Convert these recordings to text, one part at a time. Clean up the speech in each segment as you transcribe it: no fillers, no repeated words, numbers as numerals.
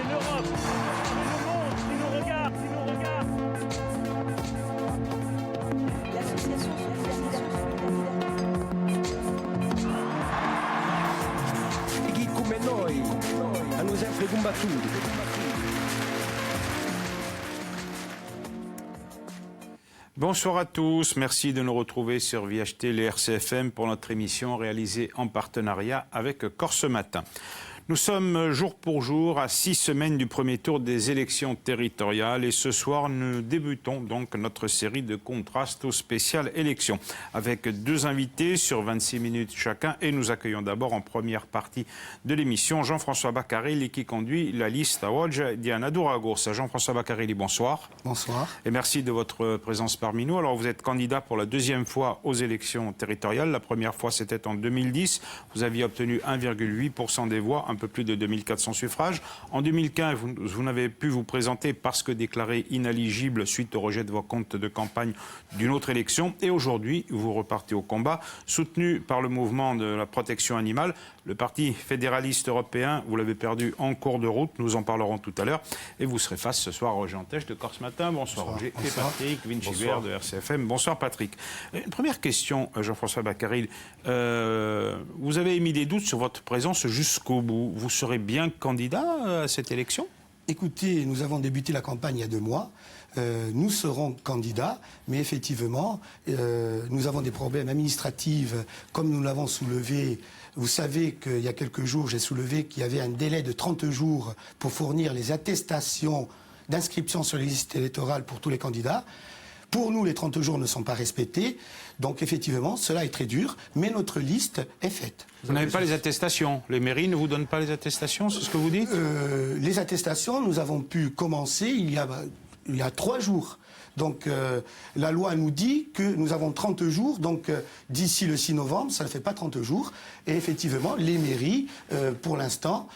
l'Europe, c'est le monde qui nous regarde, qui nous regarde. L'association Chi come noi hanno sempre combattuto. Bonsoir à tous, merci de nous retrouver sur VHT, les RCFM pour notre émission réalisée en partenariat avec Corse Matin. Nous sommes jour pour jour à 6 semaines du premier tour des élections territoriales et ce soir nous débutons donc notre série de contrastes aux spéciales élections avec 2 invités sur 26 minutes chacun et nous accueillons d'abord en première partie de l'émission Jean-François Baccarelli qui conduit la liste à Oggi Diana Douragos. Jean-François Baccarelli, bonsoir. Bonsoir. Et merci de votre présence parmi nous. Alors vous êtes candidat pour la 2e fois aux élections territoriales. La première fois c'était en 2010. Vous aviez obtenu 1,8% des voix, un peu plus de 2400 suffrages. En 2015, vous n'avez pu vous présenter parce que déclaré inéligible suite au rejet de vos comptes de campagne d'une autre élection. Et aujourd'hui, vous repartez au combat, soutenu par le mouvement de la protection animale. Le Parti fédéraliste européen, vous l'avez perdu en cours de route, nous en parlerons tout à l'heure. Et vous serez face ce soir à Roger Antèche de Corse Matin. Bonsoir Roger. Et Patrick Vincibert de RCFM. Bonsoir Patrick. Une première question, Jean-François Baccarelli. Vous avez émis des doutes sur votre présence jusqu'au bout. Vous serez bien candidat à cette élection ? Écoutez, nous avons débuté la campagne il y a 2 mois. Nous serons candidats, mais effectivement, nous avons des problèmes administratifs, comme nous l'avons soulevé. Vous savez qu'il y a quelques jours, j'ai soulevé qu'il y avait un délai de 30 jours pour fournir les attestations d'inscription sur les listes électorales pour tous les candidats. Pour nous, les 30 jours ne sont pas respectés. Donc, effectivement, cela est très dur, mais notre liste est faite. Vous n'avez pas les attestations. Les mairies ne vous donnent pas les attestations, c'est ce que vous dites ? Les attestations, nous avons pu commencer il y a 3 jours. Donc, la loi nous dit que nous avons 30 jours. Donc, d'ici le 6 novembre, ça ne fait pas 30 jours. Et effectivement, les mairies, pour l'instant,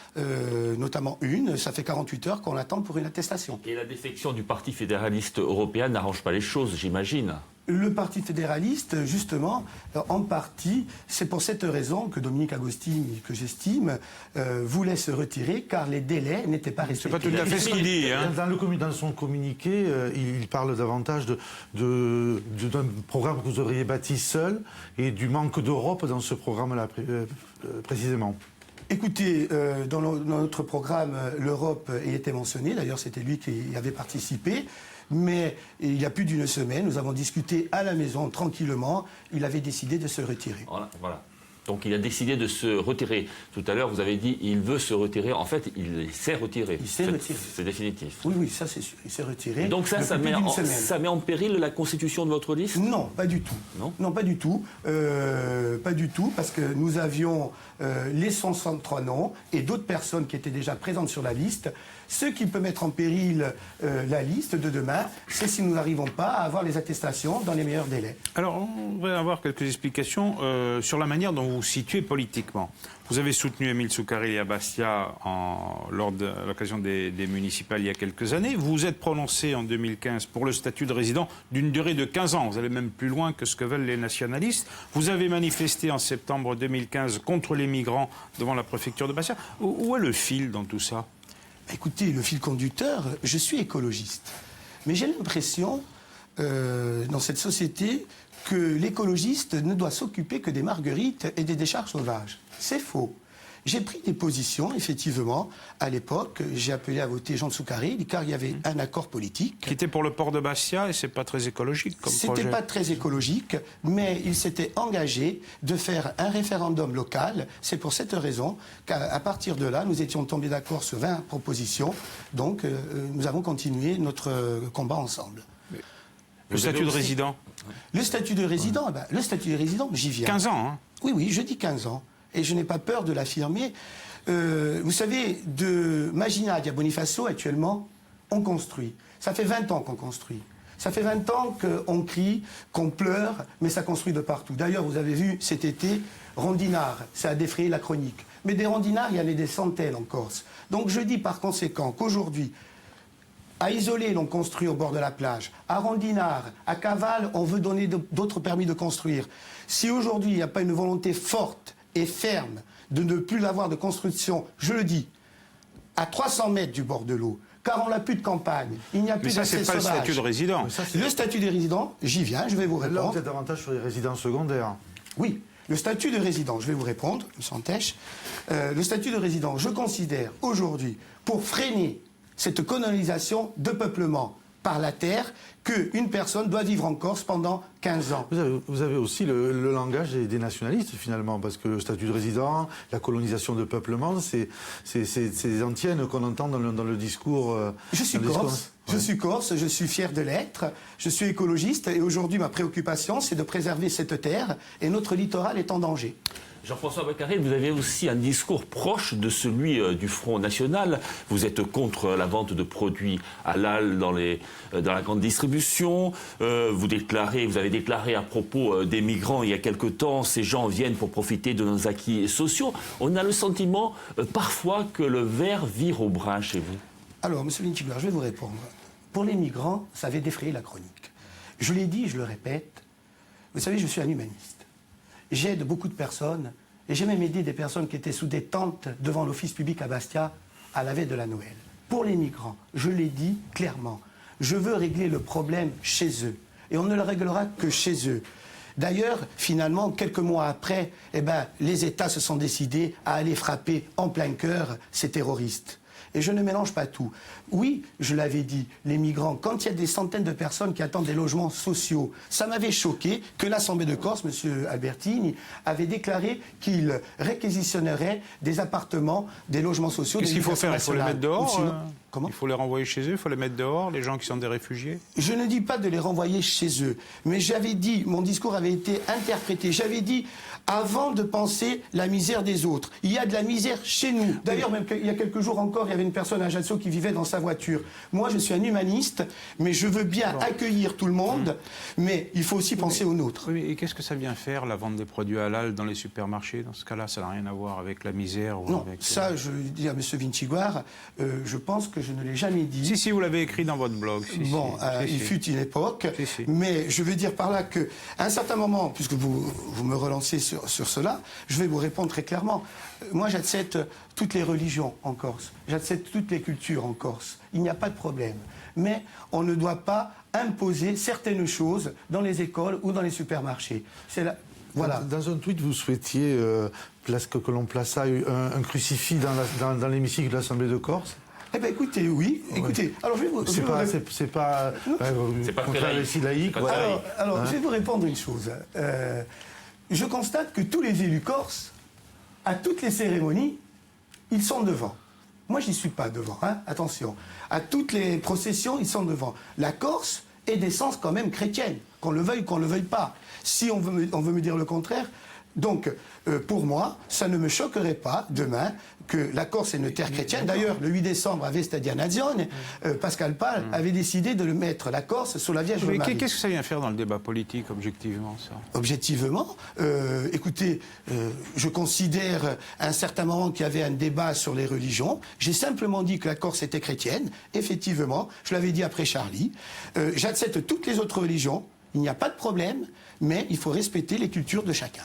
notamment une, ça fait 48 heures qu'on attend pour une attestation. Et la défection du Parti fédéraliste européen n'arrange pas les choses, j'imagine. Le Parti fédéraliste, justement, en partie, c'est pour cette raison que Dominique Agostini, que j'estime, voulait se retirer, car les délais n'étaient pas respectés. C'est pas tout à fait ce qu'il dit. Hein. Dans son communiqué, il parle davantage d'un programme que vous auriez bâti seul et du manque d'Europe dans ce programme-là, précisément. Écoutez, dans notre programme, l'Europe y était mentionnée. D'ailleurs, c'était lui qui y avait participé. Mais il y a plus d'1 semaine, nous avons discuté à la maison tranquillement. Il avait décidé de se retirer. Voilà. Donc il a décidé de se retirer. Tout à l'heure, vous avez dit il veut se retirer. En fait, il s'est retiré. Il s'est retiré. C'est définitif. Oui, ça c'est sûr. Il s'est retiré. Et donc ça met en péril la constitution de votre liste ? Non, pas du tout. Non, pas du tout. Pas du tout, parce que nous avions les 163 noms et d'autres personnes qui étaient déjà présentes sur la liste. Ce qui peut mettre en péril la liste de demain, c'est si nous n'arrivons pas à avoir les attestations dans les meilleurs délais. Alors, on va avoir quelques explications sur la manière dont vous vous situez politiquement. Vous avez soutenu Émile Soukarelli à Bastia lors de l'occasion des municipales il y a quelques années. Vous vous êtes prononcé en 2015 pour le statut de résident d'une durée de 15 ans. Vous allez même plus loin que ce que veulent les nationalistes. Vous avez manifesté en septembre 2015 contre les migrants devant la préfecture de Bastia. Où est le fil dans tout ça ? Écoutez, le fil conducteur, je suis écologiste. Mais j'ai l'impression, dans cette société, que l'écologiste ne doit s'occuper que des marguerites et des décharges sauvages. C'est faux. J'ai pris des positions, effectivement. À l'époque, j'ai appelé à voter Jean Soukarelli, car il y avait un accord politique. Qui était pour le port de Bastia, et c'est pas très écologique comme projet. C'était pas très écologique, mais il s'était engagé de faire un référendum local. C'est pour cette raison qu'à partir de là, nous étions tombés d'accord sur 20 propositions. Donc, nous avons continué notre combat ensemble. Le statut de résident ? Le statut de résident, j'y viens. 15 ans, hein ? Oui, je dis 15 ans. Et je n'ai pas peur de l'affirmer. Vous savez, de Maginade à Bonifacio, actuellement, on construit. Ça fait 20 ans qu'on construit. Ça fait 20 ans qu'on crie, qu'on pleure, mais ça construit de partout. D'ailleurs, vous avez vu cet été, Rondinard, ça a défrayé la chronique. Mais des Rondinards, il y en a des centaines en Corse. Donc je dis par conséquent qu'aujourd'hui, à Isolé, l'on construit au bord de la plage. À Rondinard, à Caval, on veut donner d'autres permis de construire. Si aujourd'hui, il n'y a pas une volonté forte et ferme de ne plus avoir de construction, je le dis, à 300 mètres du bord de l'eau, car on n'a plus de campagne, il n'y a Mais plus ça, d'accès c'est pas le sauvage. statut de résident. Le statut des résidents, j'y viens, je vais vous Là, répondre. vous êtes davantage sur les résidences secondaires. Oui, le statut de résident, je vais vous répondre, M. Santèche. Le statut de résident, je considère aujourd'hui, pour freiner cette colonisation de peuplement par la terre, qu'une personne doit vivre en Corse pendant 15 ans. Vous avez aussi le langage des nationalistes, finalement, parce que le statut de résident, la colonisation de peuplement, c'est des antiennes qu'on entend dans le discours. Je suis corse. Je suis corse, je suis fier de l'être, je suis écologiste et aujourd'hui ma préoccupation c'est de préserver cette terre et notre littoral est en danger. Jean-François Beccarel, vous avez aussi un discours proche de celui du Front National. Vous êtes contre la vente de produits halal dans la grande distribution. Vous avez déclaré à propos des migrants il y a quelque temps, ces gens viennent pour profiter de nos acquis sociaux. On a le sentiment parfois que le verre vire au brun chez vous. Alors, M. Vintiglar, je vais vous répondre. Pour les migrants, ça avait défrayé la chronique. Je l'ai dit, je le répète, vous savez, je suis un humaniste. J'aide beaucoup de personnes, et j'ai même aidé des personnes qui étaient sous des tentes devant l'office public à Bastia à la veille de la Noël. Pour les migrants, je l'ai dit clairement, je veux régler le problème chez eux. Et on ne le réglera que chez eux. D'ailleurs, finalement, quelques mois après, les États se sont décidés à aller frapper en plein cœur ces terroristes. Et je ne mélange pas tout. Oui, je l'avais dit, les migrants, quand il y a des centaines de personnes qui attendent des logements sociaux, ça m'avait choqué que l'Assemblée de Corse, M. Albertini, avait déclaré qu'il réquisitionnerait des appartements, des logements sociaux. Qu'est-ce qu'il faut faire? Il faut les mettre dehors Comment? Il faut les renvoyer chez eux, il faut les mettre dehors, les gens qui sont des réfugiés? Je ne dis pas de les renvoyer chez eux, mais j'avais dit, mon discours avait été interprété, j'avais dit, avant de penser la misère des autres, il y a de la misère chez nous. D'ailleurs, même il y a quelques jours encore, il y avait une personne à Ajaccio qui vivait dans sa voiture. Moi, je suis un humaniste, mais je veux bien accueillir tout le monde, mais il faut aussi penser aux nôtres. Oui, et qu'est-ce que ça vient faire, la vente des produits halal dans les supermarchés? Dans ce cas-là, ça n'a rien à voir avec la misère ou non, avec... ça, je le dis à M. Vinciguar, je pense que je ne l'ai jamais dit. Si, vous l'avez écrit dans votre blog. Bon, il fut une époque, mais je veux dire par là qu'à un certain moment, puisque vous me relancez sur cela, je vais vous répondre très clairement. Moi, j'accepte toutes les religions en Corse, j'accepte toutes les cultures en Corse. Il n'y a pas de problème. Mais on ne doit pas imposer certaines choses dans les écoles ou dans les supermarchés. C'est là. Voilà. Dans un tweet, vous souhaitiez que l'on plaçât un crucifix dans l'hémicycle de l'Assemblée de Corse. Eh bien, écoutez, oui. Écoutez, alors je vais vous... C'est pas très laïque. Alors, je vais vous répondre une chose. Je constate que tous les élus corses, à toutes les cérémonies, ils sont devant. Moi, j'y suis pas devant, hein, attention. À toutes les processions, ils sont devant. La Corse est d'essence quand même chrétienne, qu'on le veuille ou qu'on ne le veuille pas. Si on veut me dire le contraire, donc, pour moi, ça ne me choquerait pas, demain, que la Corse est une terre chrétienne. D'ailleurs, le 8 décembre, à Vestadia Nazione, Pascal Pal avait décidé de le mettre, la Corse, sur la Vierge Marie. Mais qu'est-ce que ça vient faire dans le débat politique, objectivement, ça? Objectivement, écoutez, je considère à un certain moment qu'il y avait un débat sur les religions. J'ai simplement dit que la Corse était chrétienne. Effectivement, je l'avais dit après Charlie. J'accepte toutes les autres religions. Il n'y a pas de problème, mais il faut respecter les cultures de chacun.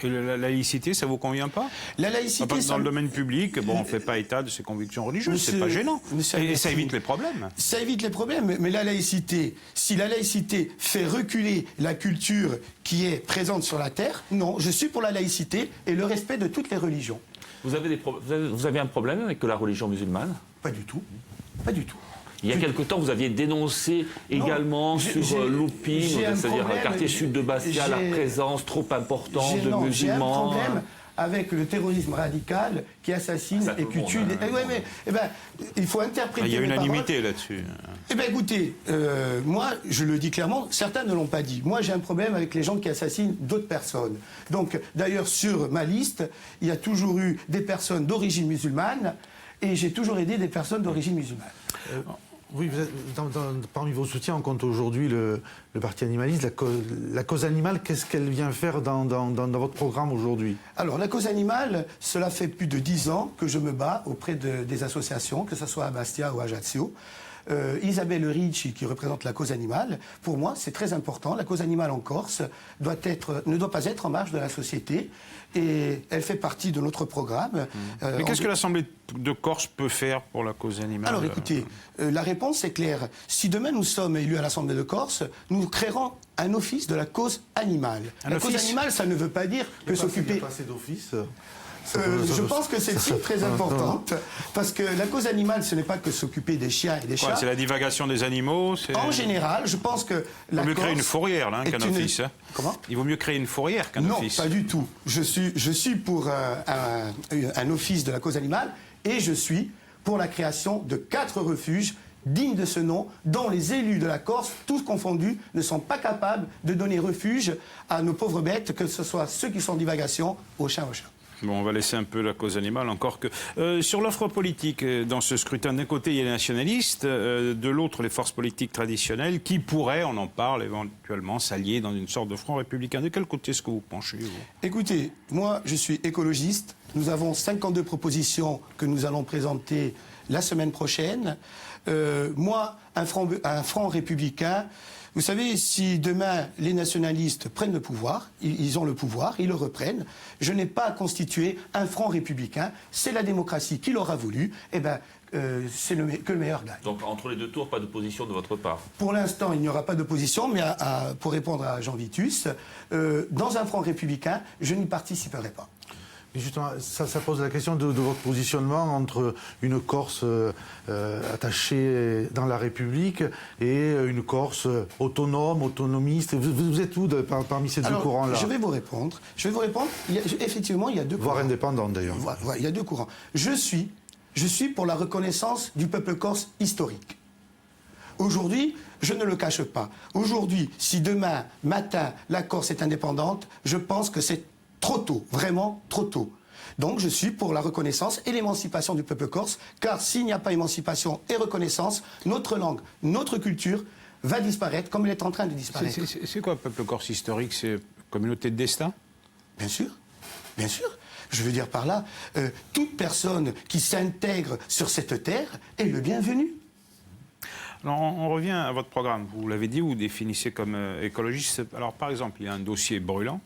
Et la laïcité, ça vous convient pas? La laïcité, dans le domaine public, bon, on ne fait pas état de ses convictions religieuses, c'est pas gênant. Et ça évite les problèmes. Ça évite les problèmes, mais la laïcité, si la laïcité fait reculer la culture qui est présente sur la terre, non, je suis pour la laïcité et le respect de toutes les religions. Vous avez un problème avec la religion musulmane? Pas du tout. Pas du tout. Il y a quelque temps, vous aviez dénoncé également sur Loupine, c'est-à-dire le quartier sud de Bastia, la présence trop importante de musulmans. J'ai un problème avec le terrorisme radical qui assassine et qui tue. Il faut interpréter. Il y a unanimité là-dessus. Eh bien, écoutez, moi, je le dis clairement, certains ne l'ont pas dit. Moi, j'ai un problème avec les gens qui assassinent d'autres personnes. Donc, d'ailleurs, sur ma liste, il y a toujours eu des personnes d'origine musulmane et j'ai toujours aidé des personnes d'origine musulmane. Oui, parmi vos soutiens, on compte aujourd'hui le Parti animaliste. La cause animale, qu'est-ce qu'elle vient faire dans votre programme aujourd'hui? Alors, la cause animale, cela fait plus de 10 ans que je me bats auprès des associations, que ce soit à Bastia ou à Ajaccio. Isabelle Ricci, qui représente la cause animale, pour moi, c'est très important. La cause animale en Corse ne doit pas être en marge de la société. Et elle fait partie de notre programme. Mais qu'est-ce que l'Assemblée de Corse peut faire pour la cause animale? Alors écoutez, la réponse est claire. Si demain nous sommes élus à l'Assemblée de Corse, nous créerons un office de la cause animale. La cause animale, ça ne veut pas dire que s'occuper... Il y a pas assez d'office. Je pense que c'est très importante, parce que la cause animale, ce n'est pas que s'occuper des chiens et des chats. C'est la divagation des animaux? En général, je pense que il vaut mieux créer une fourrière qu'un office. Comment? Il vaut mieux créer une fourrière qu'un office. Non, pas du tout. Je suis pour un office de la cause animale, et je suis pour la création de 4 refuges dignes de ce nom, dont les élus de la Corse, tous confondus, ne sont pas capables de donner refuge à nos pauvres bêtes, que ce soit ceux qui sont en divagation, aux chiens, aux chats. Bon, on va laisser un peu la cause animale, encore que... sur l'offre politique, dans ce scrutin, d'un côté, il y a les nationalistes, de l'autre, les forces politiques traditionnelles, qui pourraient, on en parle éventuellement, s'allier dans une sorte de front républicain. De quel côté est-ce que vous penchez, vous? Écoutez, moi, je suis écologiste. Nous avons 52 propositions que nous allons présenter la semaine prochaine. Moi, un front républicain... Vous savez, si demain les nationalistes prennent le pouvoir, ils ont le pouvoir, ils le reprennent, je n'ai pas à constituer un front républicain, c'est la démocratie qui l'aura voulu, et bien c'est que le meilleur gagne. Donc entre les 2 tours, pas d'opposition de votre part? Pour l'instant, il n'y aura pas d'opposition, mais pour répondre à Jean Vitus, dans un front républicain, je n'y participerai pas. Et justement, ça pose la question de votre positionnement entre une Corse attachée dans la République et une Corse autonome, autonomiste. Vous êtes où parmi ces deux courants-là? Je vais vous répondre. Effectivement, il y a 2 courants. Voire indépendants, d'ailleurs. Il y a 2 courants. Je suis pour la reconnaissance du peuple corse historique. Aujourd'hui, je ne le cache pas. Aujourd'hui, si demain matin la Corse est indépendante, je pense que c'est trop tôt, vraiment trop tôt. Donc je suis pour la reconnaissance et l'émancipation du peuple corse, car s'il n'y a pas émancipation et reconnaissance, notre langue, notre culture va disparaître comme elle est en train de disparaître. C'est quoi le peuple corse historique? C'est communauté de destin? Bien sûr, bien sûr. Je veux dire par là, toute personne qui s'intègre sur cette terre est le bienvenu. Alors, on revient à votre programme. Vous l'avez dit, vous définissez comme écologiste. Alors, par exemple, il y a un dossier brûlant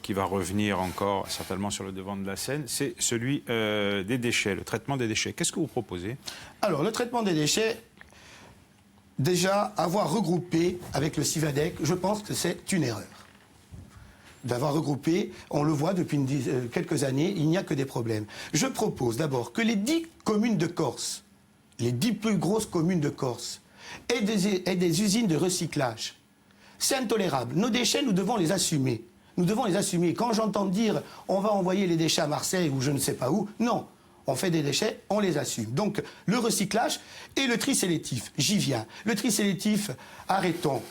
qui va revenir encore certainement sur le devant de la scène. C'est celui des déchets, le traitement des déchets. Qu'est-ce que vous proposez? Alors, le traitement des déchets, déjà, avoir regroupé avec le CIVADEC, je pense que c'est une erreur. D'avoir regroupé, on le voit depuis quelques années, il n'y a que des problèmes. Je propose d'abord que les 10 communes de Corse, les 10 plus grosses communes de Corse, aient des usines de recyclage. C'est intolérable. Nos déchets, nous devons les assumer. Nous devons les assumer. Quand j'entends dire on va envoyer les déchets à Marseille ou je ne sais pas où, non. On fait des déchets, on les assume. Donc le recyclage et le tri sélectif, j'y viens. Le tri sélectif, arrêtons.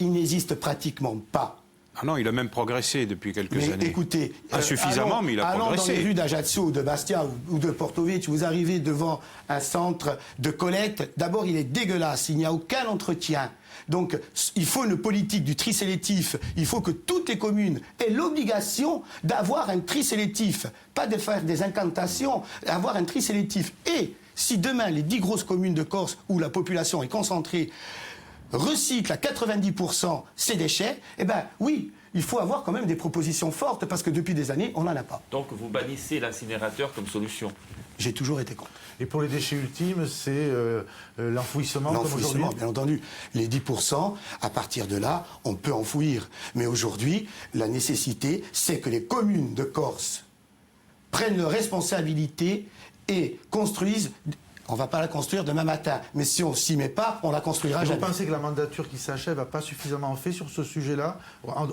Il n'existe pratiquement pas. Ah non, il a même progressé depuis quelques années. Écoutez, insuffisamment, mais il a progressé. Dans les rues d'Ajaccio, de Bastia ou de Porto Vecchio, vous arrivez devant un centre de collecte. D'abord, il est dégueulasse, il n'y a aucun entretien. Donc, il faut une politique du tri sélectif. Il faut que toutes les communes aient l'obligation d'avoir un tri sélectif. Pas de faire des incantations, avoir un tri sélectif. Et si demain, les 10 grosses communes de Corse, où la population est concentrée, recyclent à 90% ces déchets, eh bien, oui, il faut avoir quand même des propositions fortes, parce que depuis des années, on n'en a pas. Donc, vous bannissez l'incinérateur comme solution? J'ai toujours été contre. Et pour les déchets ultimes, c'est l'enfouissement comme aujourd'hui? L'enfouissement, bien entendu. Les 10%, à partir de là, on peut enfouir. Mais aujourd'hui, la nécessité, c'est que les communes de Corse prennent leurs responsabilités et construisent... On ne va pas la construire demain matin. Mais si on ne s'y met pas, on la construira jamais. Vous pensez que la mandature qui s'achève n'a pas suffisamment fait sur ce sujet-là,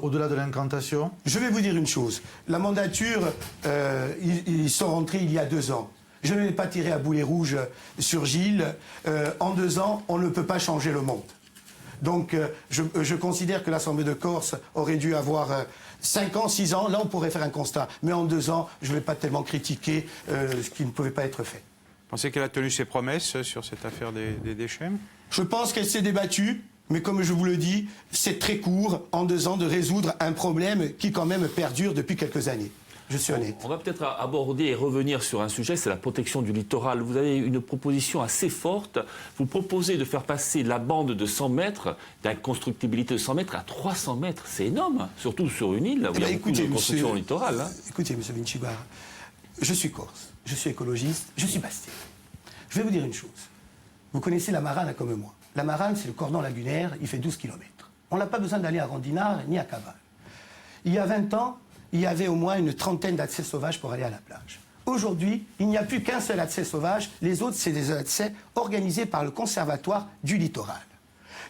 au-delà de l'incantation? Je vais vous dire une chose. La mandature, ils sont rentrés il y a 2 ans. Je ne l'ai pas tiré à boulet rouge sur Gilles. En 2 ans, on ne peut pas changer le monde. Donc, je considère que l'Assemblée de Corse aurait dû avoir 5 ans, 6 ans. Là, on pourrait faire un constat. Mais en 2 ans, je ne vais pas tellement critiquer ce qui ne pouvait pas être fait. Vous pensez qu'elle a tenu ses promesses sur cette affaire des déchets? Je pense qu'elle s'est débattue, mais comme je vous le dis, c'est très court, en 2 ans, de résoudre un problème qui quand même perdure depuis quelques années. Je suis honnête. On va peut-être aborder et revenir sur un sujet, c'est la protection du littoral. Vous avez une proposition assez forte. Vous proposez de faire passer la bande de 100 mètres, d'inconstructibilité de 100 mètres à 300 mètres. C'est énorme, surtout sur une île où il y a beaucoup de construction au littoral. Écoutez, monsieur Vinchibara, je suis corse, je suis écologiste, je suis bastien. Je vais vous dire une chose. Vous connaissez la Marane comme moi. La Marane, c'est le cordon lagunaire, il fait 12 km. On n'a pas besoin d'aller à Rondinard ni à Caval. Il y a 20 ans, il y avait au moins une trentaine d'accès sauvages pour aller à la plage. Aujourd'hui, il n'y a plus qu'un seul accès sauvage. Les autres, c'est des accès organisés par le Conservatoire du littoral.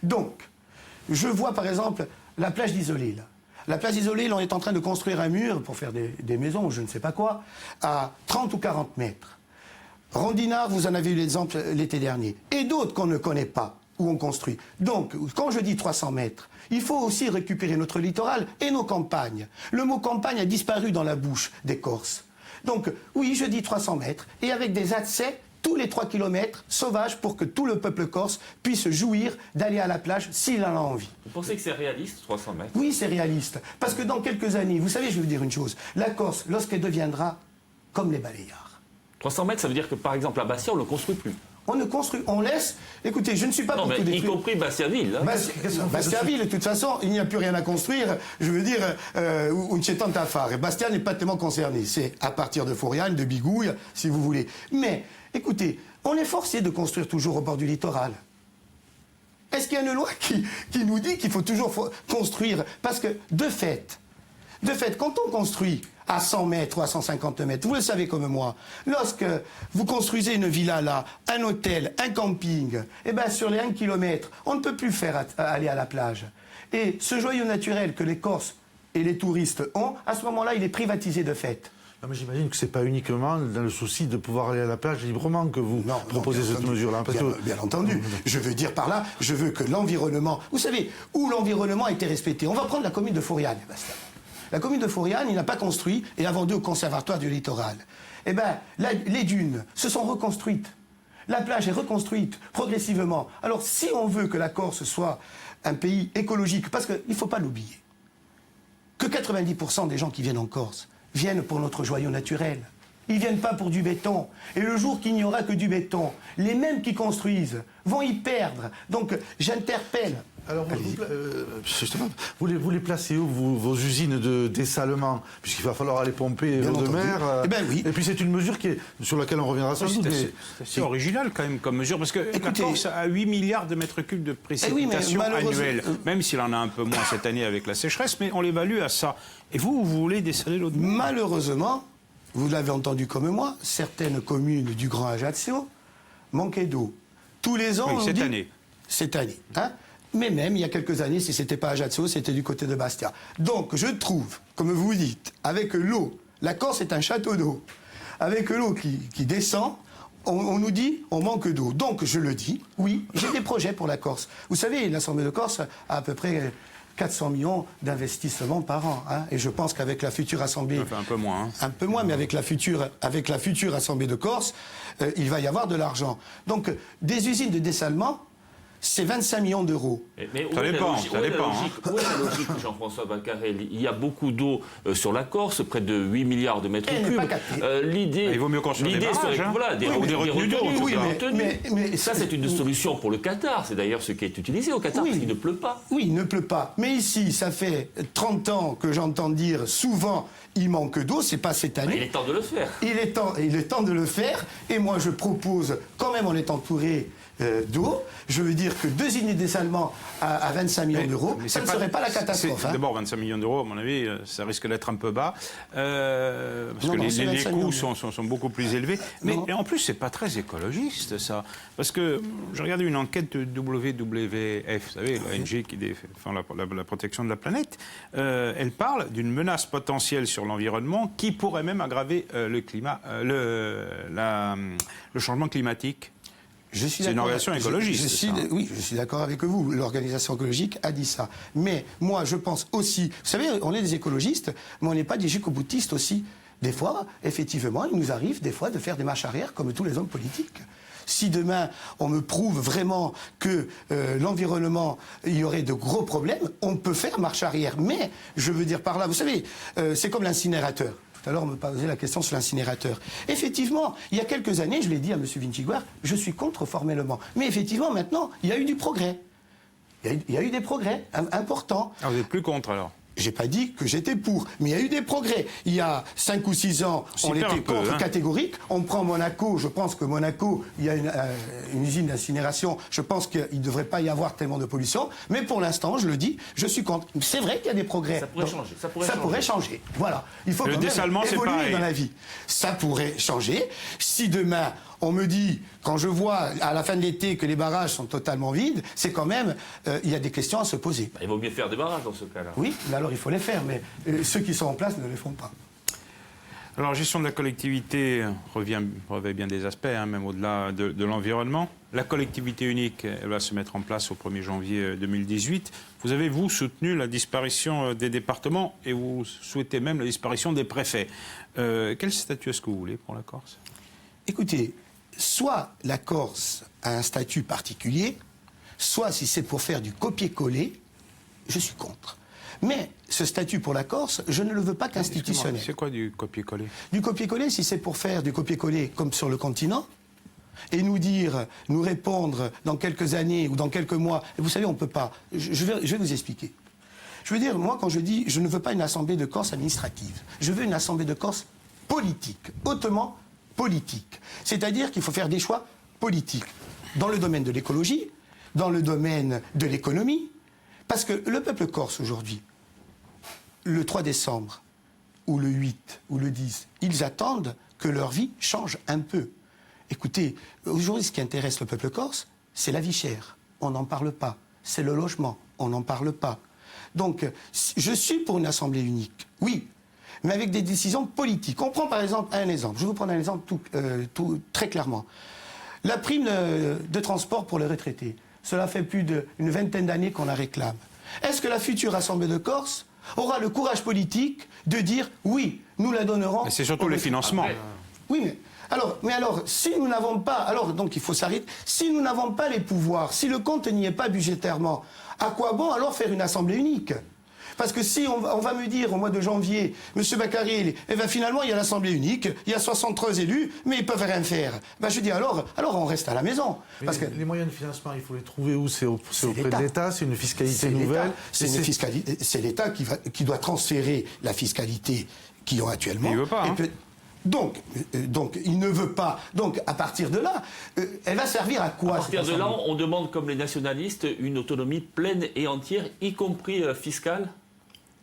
Donc, je vois par exemple la plage d'Isolé. La plage d'Isolé, on est en train de construire un mur pour faire des maisons ou je ne sais pas quoi, à 30 ou 40 mètres. Rondinard, vous en avez eu l'exemple l'été dernier. Et d'autres qu'on ne connaît pas, où on construit. Donc, quand je dis 300 mètres, il faut aussi récupérer notre littoral et nos campagnes. Le mot campagne a disparu dans la bouche des Corses. Donc, oui, je dis 300 mètres, et avec des accès tous les 3 km sauvages pour que tout le peuple corse puisse jouir d'aller à la plage s'il en a envie. Vous pensez que c'est réaliste, 300 mètres? Oui, c'est réaliste. Parce que dans quelques années, vous savez, je vais vous dire une chose, la Corse, lorsqu'elle deviendra comme les balayards, 300 mètres, ça veut dire que, par exemple, à Bastia, on ne le construit plus. on ne construit, on laisse. Écoutez, je ne suis pas Non, pour mais tout y détruire. compris Bastia-Ville. Hein. Bastia-Ville, de toute façon, il n'y a plus rien à construire. Je veux dire, où c'est tant à faire. Et Bastia n'est pas tellement concerné. C'est à partir de Fouriane, de Bigouille, si vous voulez. Mais, écoutez, on est forcé de construire toujours au bord du littoral. Est-ce qu'il y a une loi qui nous dit qu'il faut toujours construire? Parce que, de fait, quand on construit à 100 mètres ou à 150 mètres, vous le savez comme moi, lorsque vous construisez une villa là, un hôtel, un camping, eh bien sur les 1 km, on ne peut plus faire aller à la plage. Et ce joyau naturel que les Corses et les touristes ont, à ce moment-là, il est privatisé de fait. Non, mais j'imagine que ce n'est pas uniquement dans le souci de pouvoir aller à la plage librement que vous proposez cette mesure-là. Bien entendu. Je veux dire par là, je veux que l'environnement... Vous savez, où l'environnement a été respecté. On va prendre la commune de Fouriane, Bastien. La commune de Fouriane, il n'a pas construit et a vendu au Conservatoire du littoral. Eh bien, les dunes se sont reconstruites. La plage est reconstruite progressivement. Alors, si on veut que la Corse soit un pays écologique, parce qu'il ne faut pas l'oublier, que 90% des gens qui viennent en Corse viennent pour notre joyau naturel. Ils ne viennent pas pour du béton. Et le jour qu'il n'y aura que du béton, les mêmes qui construisent vont y perdre. Donc, j'interpelle. Alors, justement, vous les placez où, vos usines de dessalement? Puisqu'il va falloir aller pomper l'eau de mer. Eh ben oui. Et puis, c'est une mesure sur laquelle on reviendra sans doute. C'est original quand même comme mesure, parce que Écoutez, la Corse a 8 milliards de mètres cubes de précipitations annuelles, même s'il en a un peu moins cette année avec la sécheresse, mais on l'évalue à ça. Et vous voulez dessaler l'eau de mer? Malheureusement, vous l'avez entendu comme moi, certaines communes du Grand Ajaccio manquaient d'eau. Tous les ans, Oui, cette année. Cette année, hein. Mais même, il y a quelques années, si ce n'était pas Ajaccio, c'était du côté de Bastia. Donc, je trouve, comme vous dites, avec l'eau, la Corse est un château d'eau. Avec l'eau qui descend, on nous dit on manque d'eau. Donc, je le dis, oui, j'ai des projets pour la Corse. Vous savez, l'Assemblée de Corse a à peu près 400 millions d'investissements par an. Hein, et je pense qu'avec la future Assemblée... Enfin, un peu moins. Hein. Un peu moins, mais avec la future Assemblée de Corse, il va y avoir de l'argent. Donc, des usines de dessalement, c'est 25 millions d'euros. Mais Ça dépend, ça dépend. Où est la logique, Jean-François Baccarel? Il y a beaucoup d'eau sur la Corse, près de 8 milliards de mètres Elle n'est cubes. pas captée. L'idée, Il vaut mieux construire des barrages, serait, hein. voilà, des Ou des retenues d'eau, en tout Oui, cas. mais ça, c'est une solution pour le Qatar. C'est d'ailleurs ce qui est utilisé au Qatar, Oui. parce qu'il ne pleut pas. Oui, il ne pleut pas. Mais ici, ça fait 30 ans que j'entends dire souvent il manque d'eau, c'est pas cette année. Il est temps de le faire. Il est temps de le faire. Et moi, je propose, quand même, on est entouré d'eau. Je veux dire que 2 usines de dessalement à 25 millions d'euros, ça ne serait pas la catastrophe. Hein. D'abord, 25 millions d'euros, à mon avis, ça risque d'être un peu bas, parce Non, que non, c'est les 25 coûts millions. sont beaucoup plus élevés. Mais et en plus, c'est pas très écologiste, ça. Parce que j'ai regardé une enquête de WWF, vous savez, l'ONG qui défend la protection de la planète. Elle parle d'une menace potentielle sur l'environnement qui pourrait même aggraver le changement climatique. C'est une organisation écologiste. Oui, je suis d'accord avec vous. L'organisation écologique a dit ça. Mais moi, je pense aussi... Vous savez, on est des écologistes, mais on n'est pas des jusqu'au-boutistes aussi. Des fois, effectivement, il nous arrive des fois de faire des marches arrière comme tous les hommes politiques. Si demain, on me prouve vraiment que l'environnement, il y aurait de gros problèmes, on peut faire marche arrière. Mais, je veux dire par là, vous savez, c'est comme l'incinérateur. Tout à l'heure, on me posait la question sur l'incinérateur. Effectivement, il y a quelques années, je l'ai dit à M. Vinciguer, je suis contre formellement. Mais effectivement, maintenant, il y a eu du progrès. Il y a eu des progrès importants. Ah, vous n'êtes plus contre alors? J'ai pas dit que j'étais pour, mais il y a eu des progrès. Il y a 5 ou 6 ans, on était contre catégorique. On prend Monaco, je pense que Monaco, il y a une usine d'incinération, je pense qu'il ne devrait pas y avoir tellement de pollution. Mais pour l'instant, je le dis, je suis contre. C'est vrai qu'il y a des progrès. Ça pourrait changer. Ça pourrait changer. Voilà. Il faut le dessalement, c'est pareil dans la vie. Ça pourrait changer. Si demain, on me dit, quand je vois à la fin de l'été que les barrages sont totalement vides, c'est quand même, il y a des questions à se poser. Il vaut mieux faire des barrages dans ce cas-là. Oui, mais alors il faut les faire, mais ceux qui sont en place ne les font pas. Alors, gestion de la collectivité revêt bien des aspects, hein, même au-delà de l'environnement. La collectivité unique, elle va se mettre en place au 1er janvier 2018. Vous avez, vous, soutenu la disparition des départements et vous souhaitez même la disparition des préfets. Quel statut est-ce que vous voulez pour la Corse? Écoutez, soit la Corse a un statut particulier, soit si c'est pour faire du copier-coller, je suis contre. Mais ce statut pour la Corse, je ne le veux pas qu'institutionnel. C'est quoi du copier-coller? Du copier-coller, si c'est pour faire du copier-coller comme sur le continent, et nous répondre dans quelques années ou dans quelques mois, et vous savez, on ne peut pas. Je vais vous expliquer. Je veux dire, moi, quand je dis, je ne veux pas une assemblée de Corse administrative, je veux une assemblée de Corse politique, hautement politique. C'est-à-dire qu'il faut faire des choix politiques dans le domaine de l'écologie, dans le domaine de l'économie, parce que le peuple corse aujourd'hui, le 3 décembre, ou le 8, ou le 10, ils attendent que leur vie change un peu. Écoutez, aujourd'hui, ce qui intéresse le peuple corse, c'est la vie chère. On n'en parle pas. C'est le logement. On n'en parle pas. Donc, je suis pour une assemblée unique, oui, mais avec des décisions politiques. On prend par exemple un exemple. Je vais vous prendre un exemple très clairement. La prime de transport pour les retraités. Cela fait plus d'une vingtaine d'années qu'on la réclame. Est-ce que la future Assemblée de Corse aura le courage politique de dire oui, nous la donnerons? Et c'est surtout les financements. Oui, mais alors, si nous n'avons pas, alors donc il faut s'arrêter, si nous n'avons pas les pouvoirs, si le compte n'y est pas budgétairement, à quoi bon alors faire une Assemblée unique? Parce que si on va me dire au mois de janvier, M. Bakary, eh ben finalement il y a l'Assemblée unique, il y a 73 élus, mais ils peuvent rien faire. Ben je dis alors on reste à la maison. Parce que les moyens de financement, il faut les trouver où? C'est auprès de l'État, c'est une fiscalité nouvelle. C'est l'État qui doit transférer la fiscalité qu'ils ont actuellement. Mais il veut pas. Hein. Donc, il ne veut pas. Donc, à partir de là, elle va servir à quoi? À partir de là, on demande, comme les nationalistes, une autonomie pleine et entière, y compris fiscale?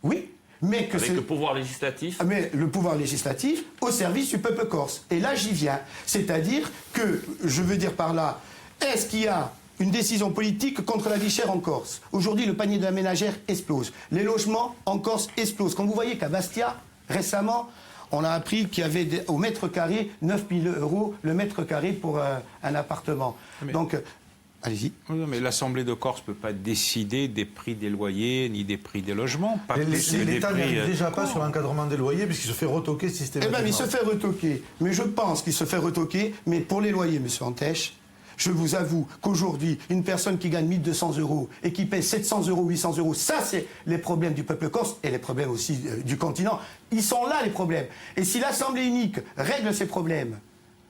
Oui, mais que avec le pouvoir législatif. Mais le pouvoir législatif au service du peuple corse. Et là, j'y viens. C'est-à-dire que, je veux dire par là, est-ce qu'il y a une décision politique contre la vie chère en Corse? Aujourd'hui, le panier de la ménagère explose. Les logements en Corse explosent. Quand vous voyez qu'à Bastia, récemment, on a appris qu'il y avait au mètre carré 9 000 € le mètre carré pour un appartement. Mais... Donc, allez-y. Oui, mais l'Assemblée de Corse ne peut pas décider des prix des loyers ni des prix des logements. L'État n'arrive déjà pas sur l'encadrement des loyers puisqu'il se fait retoquer systématiquement. Eh bien, il se fait retoquer. Mais je pense qu'il se fait retoquer. Mais pour les loyers, M. Antèche, je vous avoue qu'aujourd'hui, une personne qui gagne 1 200 € et qui paie 700 €, 800 €, ça, c'est les problèmes du peuple corse et les problèmes aussi du continent. Ils sont là, les problèmes. Et si l'Assemblée unique règle ces problèmes,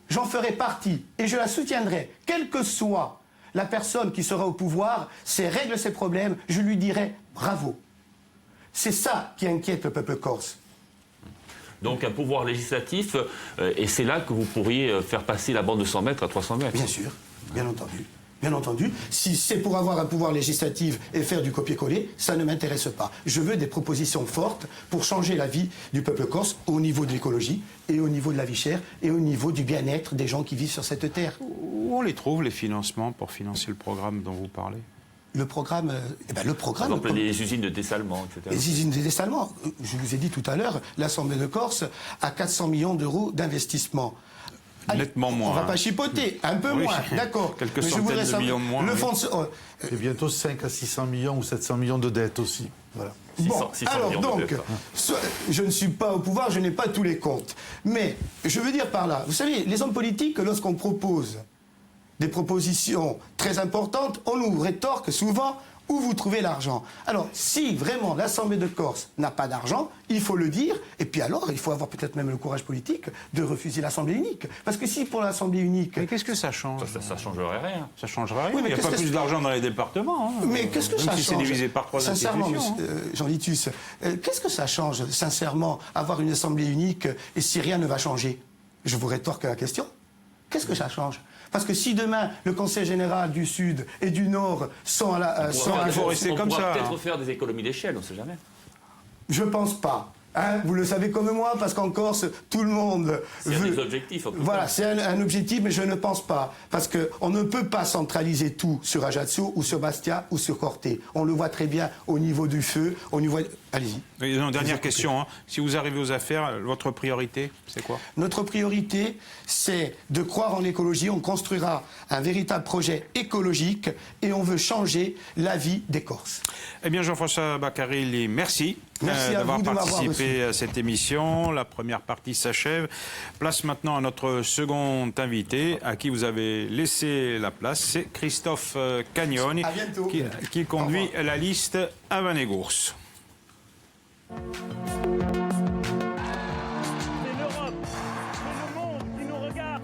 j'en ferai partie et je la soutiendrai, quelle que soit la personne qui sera au pouvoir, si elle règle ces problèmes, je lui dirai bravo. C'est ça qui inquiète le peuple corse. Donc un pouvoir législatif, et c'est là que vous pourriez faire passer la bande de 100 mètres à 300 mètres. Bien sûr, bien entendu. Bien entendu, si c'est pour avoir un pouvoir législatif et faire du copier-coller, ça ne m'intéresse pas. Je veux des propositions fortes pour changer la vie du peuple corse au niveau de l'écologie et au niveau de la vie chère et au niveau du bien-être des gens qui vivent sur cette terre. Où on les trouve, les financements, pour financer le programme dont vous parlez? Le programme... Par exemple, les usines de dessalement, etc. Les usines de dessalement. Je vous ai dit tout à l'heure, l'Assemblée de Corse a 400 millions d'euros d'investissement. Nettement moins. On ne va pas chipoter, un peu moins, d'accord. Quelques centaines de millions de moins. Le fonds et bientôt 5 à 600 millions ou 700 millions de dettes aussi. Voilà. 600 alors donc, je ne suis pas au pouvoir, je n'ai pas tous les comptes. Mais je veux dire par là, vous savez, les hommes politiques, lorsqu'on propose des propositions très importantes, on nous rétorque souvent, où vous trouvez l'argent. Alors, si vraiment l'Assemblée de Corse n'a pas d'argent, il faut le dire, et puis alors, il faut avoir peut-être même le courage politique de refuser l'Assemblée unique. Parce que si pour l'Assemblée unique... Mais qu'est-ce que ça change? Ça changerait rien. Ça changerait rien. Oui, mais il n'y a pas plus d'argent dans les départements. Hein. Mais qu'est-ce que ça Même si change? c'est divisé par 3 Sincèrement, institutions. Jean Litus, qu'est-ce que ça change, sincèrement, avoir une Assemblée unique et si rien ne va changer? Je vous rétorque la question. Qu'est-ce que ça change? Parce que si demain, le Conseil général du Sud et du Nord sont à la... il faut rester comme ça. On pourra peut-être faire des économies d'échelle, on ne sait jamais. Je pense pas. Hein, vous le savez comme moi, parce qu'en Corse, tout le monde C'est un des objectifs. Voilà, c'est un objectif, mais je ne pense pas. Parce qu'on ne peut pas centraliser tout sur Ajaccio, ou sur Bastia, ou sur Corté. On le voit très bien au niveau du feu, au niveau... Allez-y. Dernière question. Hein. Si vous arrivez aux affaires, votre priorité, c'est quoi? Notre priorité, c'est de croire en l'écologie. On construira un véritable projet écologique et on veut changer la vie des Corses. Eh bien, Jean-François Baccarelli, merci, Merci à d'avoir vous de m'avoir participé à cette émission. La première partie s'achève. Place maintenant à notre second invité, à qui vous avez laissé la place. C'est Christophe Cagnoni, À bientôt. qui conduit la liste Habanegours. C'est l'Europe, c'est le monde qui nous regarde.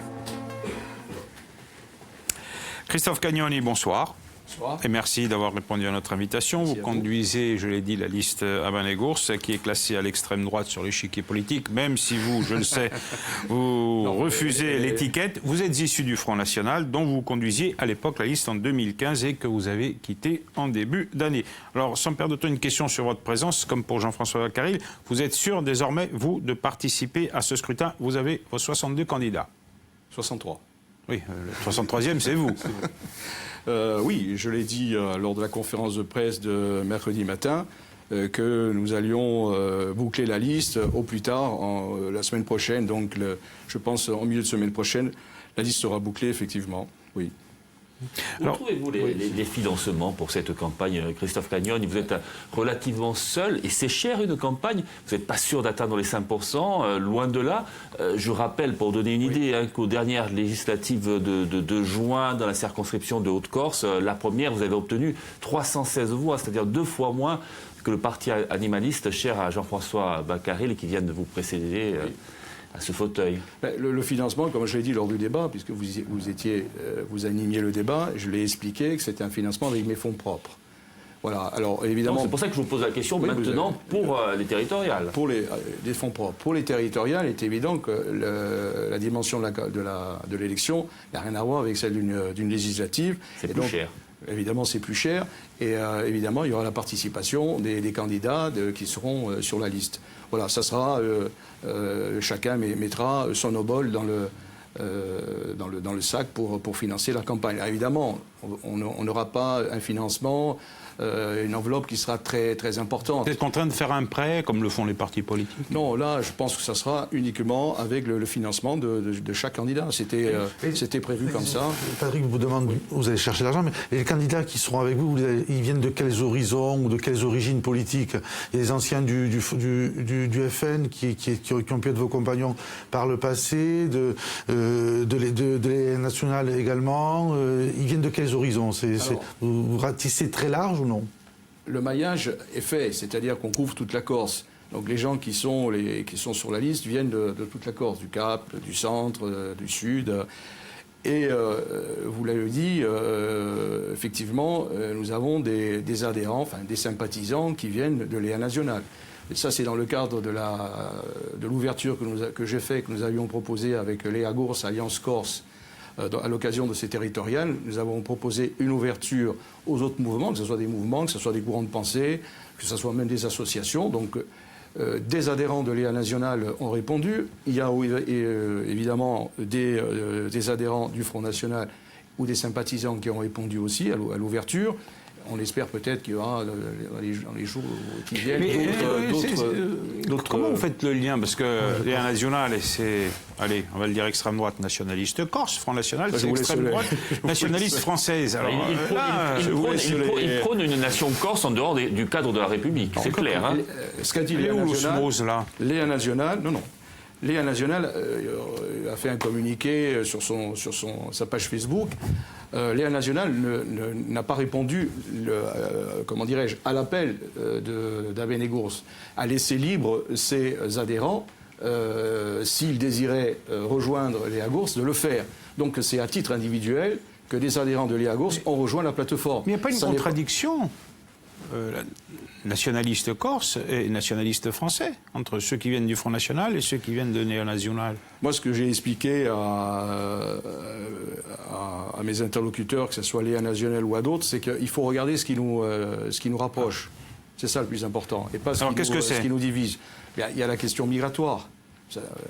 Christophe Cagnoni, bonsoir. Bonsoir. Et merci d'avoir répondu à notre invitation. Vous conduisez, je l'ai dit, la liste Habanegours, qui est classée à l'extrême droite sur l'échiquier politique, même si vous, je le sais, vous refusez l'étiquette. Vous êtes issu du Front National, dont vous conduisiez à l'époque la liste en 2015 et que vous avez quitté en début d'année. Alors, sans perdre de temps, une question sur votre présence, comme pour Jean-François Baccarelli. Vous êtes sûr désormais, vous, de participer à ce scrutin? Vous avez vos 62 candidats. 63. Oui, le 63e, c'est vous. Oui, je l'ai dit lors de la conférence de presse de mercredi matin que nous allions boucler la liste au plus tard la semaine prochaine. Donc, je pense en milieu de semaine prochaine, la liste sera bouclée, effectivement. Oui. Où trouvez-vous les financements pour cette campagne, Christophe Cagnoni? Vous êtes relativement seul et c'est cher une campagne. Vous n'êtes pas sûr d'atteindre les 5%, loin de là. Je rappelle, pour donner une idée, qu'aux dernières législatives de juin dans la circonscription de Haute-Corse, la première, vous avez obtenu 316 voix, c'est-à-dire 2 fois moins que le parti animaliste cher à Jean-François Baccarelli qui vient de vous précéder. À ce fauteuil. Le financement, comme je l'ai dit lors du débat, puisque vous animiez le débat, je l'ai expliqué que c'était un financement avec mes fonds propres. Voilà. Alors évidemment. C'est pour ça que je vous pose la question maintenant pour les territoriales. Pour les fonds propres. Pour les territoriales, il est évident que la dimension de l'élection n'a rien à voir avec celle d'une législative. C'est plus cher. Évidemment, c'est plus cher. Et évidemment, il y aura la participation des candidats qui seront sur la liste. Voilà, ça sera... chacun mettra son obol dans le sac pour financer la campagne. Alors, évidemment, on n'aura pas un financement, une enveloppe qui sera très, très importante. Vous êtes contraint de faire un prêt, comme le font les partis politiques? Non, là, je pense que ça sera uniquement avec le financement de chaque candidat. C'était prévu comme ça. Patrick vous demande, vous allez chercher l'argent, mais les candidats qui seront avec vous, ils viennent de quels horizons ou de quelles origines politiques? Il y a les anciens du FN qui ont pu être vos compagnons par le passé, de l'État national également. Ils viennent de quels horizons? Vous ratissez très large ou non? Le maillage est fait, c'est-à-dire qu'on couvre toute la Corse. Donc les gens qui sont sur la liste viennent de toute la Corse, du Cap, du centre, du sud. Et vous l'avez dit, effectivement, nous avons des adhérents, enfin des sympathisants qui viennent de l'État national. Et ça, c'est dans le cadre de l'ouverture que j'ai fait, que nous avions proposé avec Léa Gours, Alliance Corse, à l'occasion de ces territoriales. Nous avons proposé une ouverture aux autres mouvements, que ce soit des mouvements, que ce soit des courants de pensée, que ce soit même des associations. Donc, des adhérents de l'État national ont répondu. Il y a évidemment des adhérents du Front National ou des sympathisants qui ont répondu aussi à l'ouverture. On espère peut-être qu'il y aura dans les jours qui viennent d'autres... Comment vous faites le lien? Parce que l'État national, c'est, allez, on va le dire extrême droite nationaliste corse, Front National, c'est extrême droite nationaliste française. Alors, il prône une nation corse en dehors du cadre de la République, c'est clair. Hein. Ce qu'a dit l'État national, non. Léa National a fait un communiqué sur sa page Facebook. Léa National n'a pas répondu, comment dirais-je, à l'appel d'Abenegours à laisser libre ses adhérents, s'ils désiraient rejoindre Léa Gours, de le faire. Donc c'est à titre individuel que des adhérents de Léa Gours ont rejoint la plateforme. Mais il n'y a pas une contradiction nationaliste corse et nationaliste français, entre ceux qui viennent du Front National et ceux qui viennent de Léa National. Moi, ce que j'ai expliqué à mes interlocuteurs, que ce soit Léa National ou à d'autres, c'est qu'il faut regarder ce qui nous rapproche. C'est ça le plus important, et pas ce qui nous divise. Il y a la question migratoire.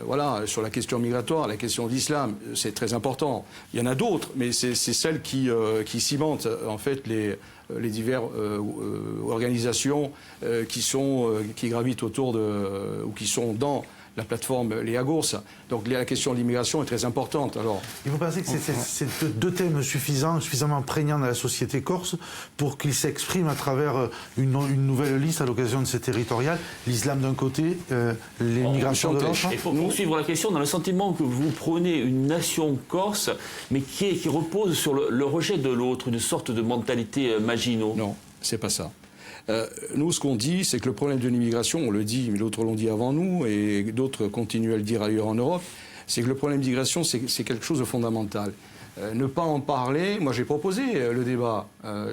Voilà, sur la question migratoire, la question de l'islam, c'est très important. Il y en a d'autres, mais c'est celle qui cimente en fait les diverses organisations qui gravitent autour ou qui sont dans la plateforme Léa Gours. Donc la question de l'immigration est très importante. Alors, et vous pensez que c'est deux thèmes suffisamment prégnants dans la société corse pour qu'ils s'expriment à travers une nouvelle liste à l'occasion de ces territoriales, l'islam d'un côté, l'immigration de l'autre? Et pour poursuivre la question, dans le sentiment que vous prenez une nation corse, mais qui repose sur le rejet de l'autre, une sorte de mentalité Maginot. Non, c'est pas ça. Nous, ce qu'on dit, c'est que le problème de l'immigration, on le dit, mais d'autres l'ont dit avant nous, et d'autres continuent à le dire ailleurs en Europe, c'est que le problème d'immigration, c'est quelque chose de fondamental. Ne pas en parler, moi j'ai proposé le débat,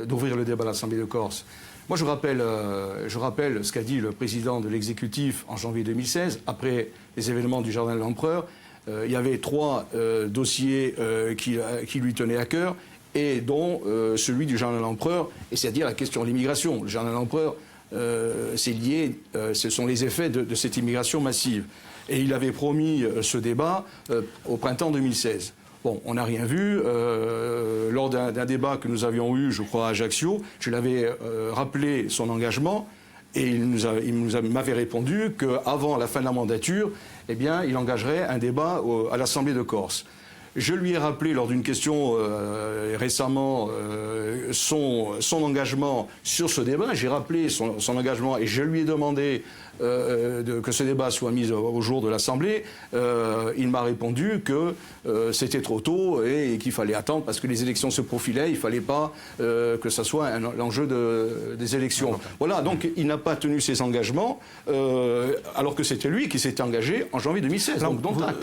d'ouvrir le débat à l'Assemblée de Corse. Moi je rappelle ce qu'a dit le président de l'exécutif en janvier 2016, après les événements du Jardin de l'Empereur. Il y avait 3 dossiers qui lui tenaient à cœur, et dont celui du Jardin de l'Empereur, et c'est-à-dire la question de l'immigration. Le Jardin de l'Empereur, c'est lié, ce sont les effets de cette immigration massive. Et il avait promis ce débat au printemps 2016. Bon, on n'a rien vu. Lors d'un débat que nous avions eu, je crois, à Ajaccio, je l'avais rappelé son engagement, et il m'avait répondu qu'avant la fin de la mandature, eh bien, il engagerait un débat à l'Assemblée de Corse. Je lui ai rappelé lors d'une question récemment son engagement sur ce débat. J'ai rappelé son engagement et je lui ai demandé que ce débat soit mis au jour de l'Assemblée. Il m'a répondu que c'était trop tôt et qu'il fallait attendre parce que les élections se profilaient. Il ne fallait pas que ça soit l'enjeu des élections. Voilà, donc il n'a pas tenu ses engagements alors que c'était lui qui s'était engagé en janvier 2016. Alors, voilà.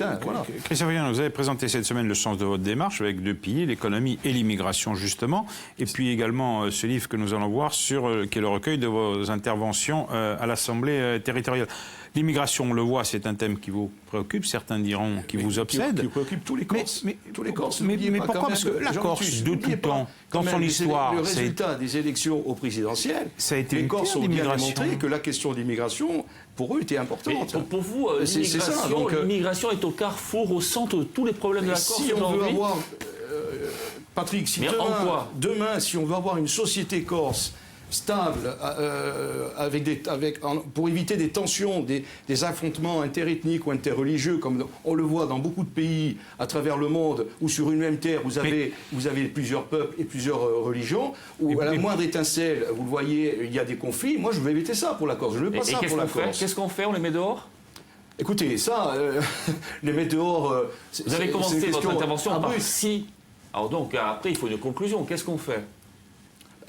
Christophe Rian, vous avez présenté cette semaine le sens de votre démarche avec 2 piliers, l'économie et l'immigration justement, et puis également ce livre que nous allons voir qui est le recueil de vos interventions à l'Assemblée territoriale. L'immigration, on le voit, c'est un thème qui vous préoccupe, certains diront qui vous obsède. Qui préoccupe tous les Corses. Tous les Corses. Mais pourquoi? Parce que la Corse, de tout temps, dans son histoire... Le résultat des élections au présidentiel, ça a été les Corses ont bien démontré que la question de l'immigration, pour eux, était importante. Pour vous, l'immigration est au carrefour, au centre de tous les problèmes de la Corse. Si on veut avoir... Patrick, si demain, si on veut avoir une société corse stable, pour éviter des tensions, des affrontements interethniques ou interreligieux, comme on le voit dans beaucoup de pays à travers le monde, où sur une même terre, vous avez plusieurs peuples et plusieurs religions, où à la moindre étincelle, vous le voyez, il y a des conflits. Moi, je veux éviter ça pour la Corse. Je ne veux pas ça pour la Corse. Qu'est-ce qu'on fait? On les met dehors? Écoutez, ça, les mettre dehors... Vous avez commencé votre intervention par si. Alors donc, après, il faut une conclusion. Qu'est-ce qu'on fait?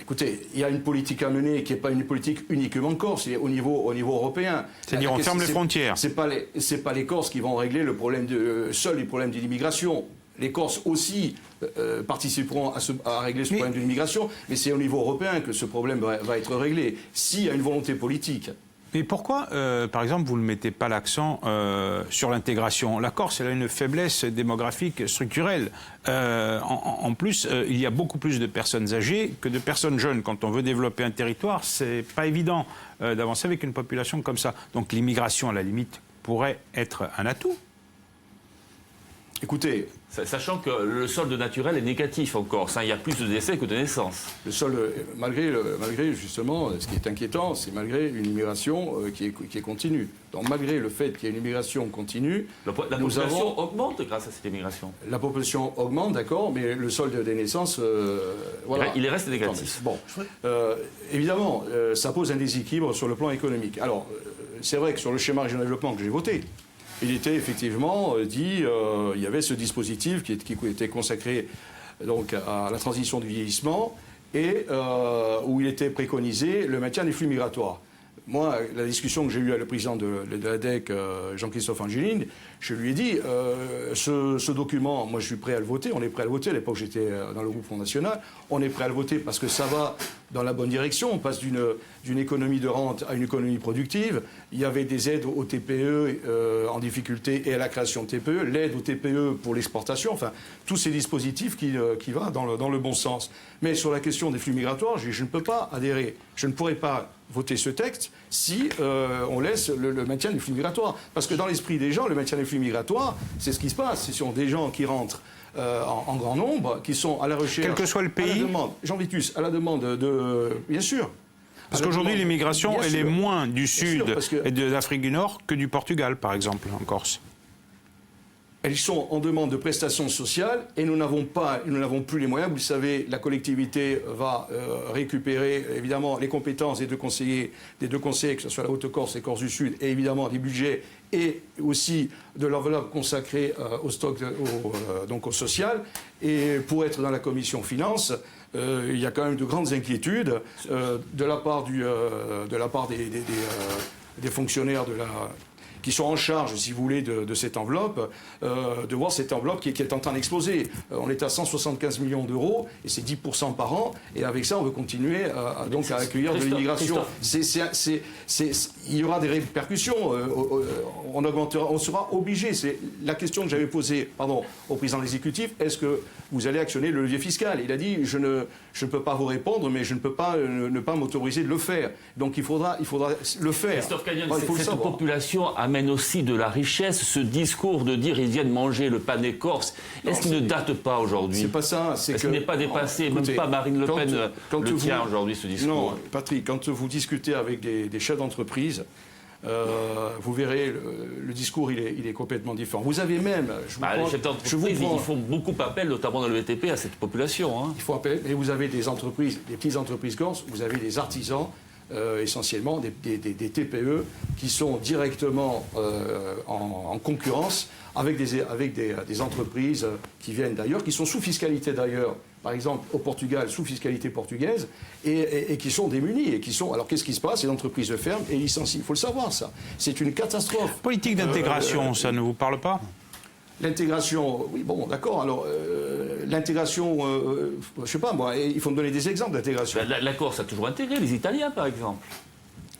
Écoutez, il y a une politique à mener qui n'est pas une politique uniquement corse, c'est au niveau européen. C'est-à-dire on ferme les frontières. C'est pas les Corses qui vont régler le problème seuls les problèmes de l'immigration. Les Corses aussi participeront à régler ce problème de l'immigration, mais c'est au niveau européen que ce problème va être réglé, s'il y a une volonté politique. Mais pourquoi, par exemple, vous ne mettez pas l'accent sur l'intégration? La Corse, elle a une faiblesse démographique structurelle. En plus, il y a beaucoup plus de personnes âgées que de personnes jeunes. Quand on veut développer un territoire, c'est pas évident d'avancer avec une population comme ça. Donc l'immigration, à la limite, pourrait être un atout. Écoutez, sachant que le solde naturel est négatif en Corse, il y a plus de décès que de naissances. Le solde, malgré justement, ce qui est inquiétant, c'est malgré une immigration qui est continue. Donc malgré le fait qu'il y ait une immigration continue, la population augmente grâce à cette immigration. La population augmente, d'accord, mais le solde des naissances, voilà. Il reste négatif. Bon, évidemment, ça pose un déséquilibre sur le plan économique. Alors, c'est vrai que sur le schéma régional de développement que j'ai voté, il était effectivement dit, il y avait ce dispositif qui était consacré donc à la transition du vieillissement et où il était préconisé le maintien des flux migratoires. Moi, la discussion que j'ai eue avec le président de l'ADEC, Jean-Christophe Angeline, je lui ai dit, ce document, moi je suis prêt à le voter, on est prêt à le voter, à l'époque j'étais dans le groupe Front National, on est prêt à le voter parce que ça va dans la bonne direction, on passe d'une économie de rente à une économie productive, il y avait des aides aux TPE en difficulté et à la création de TPE, l'aide aux TPE pour l'exportation, enfin tous ces dispositifs qui vont dans le bon sens. Mais sur la question des flux migratoires, je ne peux pas adhérer, je ne pourrais pas voter ce texte si on laisse le maintien des flux migratoires. Parce que dans l'esprit des gens, le maintien des flux migratoires, c'est ce qui se passe. Ce sont des gens qui rentrent en grand nombre, qui sont à la recherche... Quel que soit le pays. Jean Vitus, à la demande de... Bien sûr. Parce qu'aujourd'hui, l'immigration, elle est moins du Sud et de l'Afrique du Nord que du Portugal, par exemple, en Corse. Elles sont en demande de prestations sociales et nous n'avons plus les moyens. Vous le savez, la collectivité va récupérer évidemment les compétences des deux conseillers, que ce soit la Haute-Corse et Corse du Sud, et évidemment des budgets et aussi de l'enveloppe consacrée au stock, donc au social. Et pour être dans la commission finances, il y a quand même de grandes inquiétudes de la part des fonctionnaires qui sont en charge, si vous voulez, de cette enveloppe, de voir cette enveloppe qui est en train d'exploser. On est à 175 millions d'euros, et c'est 10% par an, et avec ça, on veut continuer donc à accueillir de l'immigration. Il y aura des répercussions, on sera obligé. C'est la question que j'avais posée au président de l'exécutif, est-ce que vous allez actionner le levier fiscal? Il a dit, je ne peux pas vous répondre, mais je ne peux pas ne pas m'autoriser de le faire. Donc il faudra le faire. Christophe Cagnon, cette population amène aussi de la richesse. Ce discours de dire ils viennent manger le pain écorce, est-ce qu'il ne date pas aujourd'hui? C'est pas ça. Est-ce qu'il n'est pas dépassé? Même pas Marine Le Pen le tient aujourd'hui, ce discours. Non, Patrick, quand vous discutez avec des chefs d'entreprise, vous verrez, le discours, il est complètement différent. Vous avez même... les chefs d'entreprise, ils font beaucoup appel, notamment dans le BTP, à cette population. Hein. Il faut appel, et vous avez des entreprises, des petites entreprises corses, vous avez des artisans, essentiellement des TPE, qui sont directement en concurrence avec des entreprises qui viennent d'ailleurs, qui sont sous fiscalité d'ailleurs, par exemple au Portugal, sous fiscalité portugaise, et qui sont démunis. Alors qu'est-ce qui se passe? Les entreprises ferment et licencient. Il faut le savoir, ça. C'est une catastrophe. Politique d'intégration, ça ne vous parle pas? L'intégration, oui, bon, d'accord. Alors, l'intégration, je ne sais pas, moi, il faut me donner des exemples d'intégration. La Corse a toujours intégré, les Italiens, par exemple.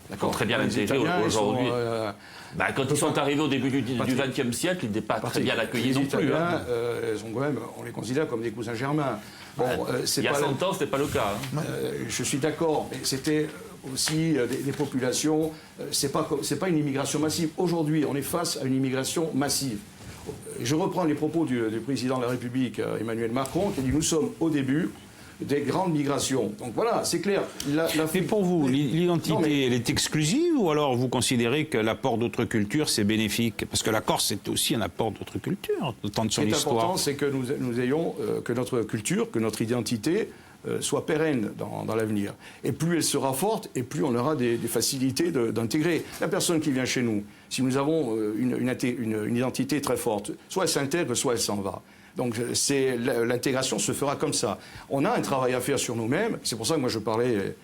D'accord. Très bien intégrés aujourd'hui. Quand ils sont arrivés au début du XXe siècle, ils n'étaient pas très bien accueillis non plus. On les considère comme des cousins germains. Bon, il y a 100 ans, ce n'était pas le cas. Je suis d'accord, mais c'était aussi des populations. C'est pas une immigration massive. Aujourd'hui, on est face à une immigration massive. Je reprends les propos du président de la République, Emmanuel Macron, qui a dit « Nous sommes au début des grandes migrations ». Donc voilà, c'est clair. Mais pour vous, l'identité, elle est exclusive, ou alors vous considérez que l'apport d'autres cultures, c'est bénéfique? Parce que la Corse, c'est aussi un apport d'autres cultures, autant de son histoire. Ce qui est important, c'est que nous ayons, que notre culture, que notre identité soit pérenne dans l'avenir. Et plus elle sera forte, et plus on aura des facilités d'intégrer. La personne qui vient chez nous, si nous avons une identité très forte, soit elle s'intègre, soit elle s'en va. Donc l'intégration se fera comme ça. On a un travail à faire sur nous-mêmes. C'est pour ça que moi je parlais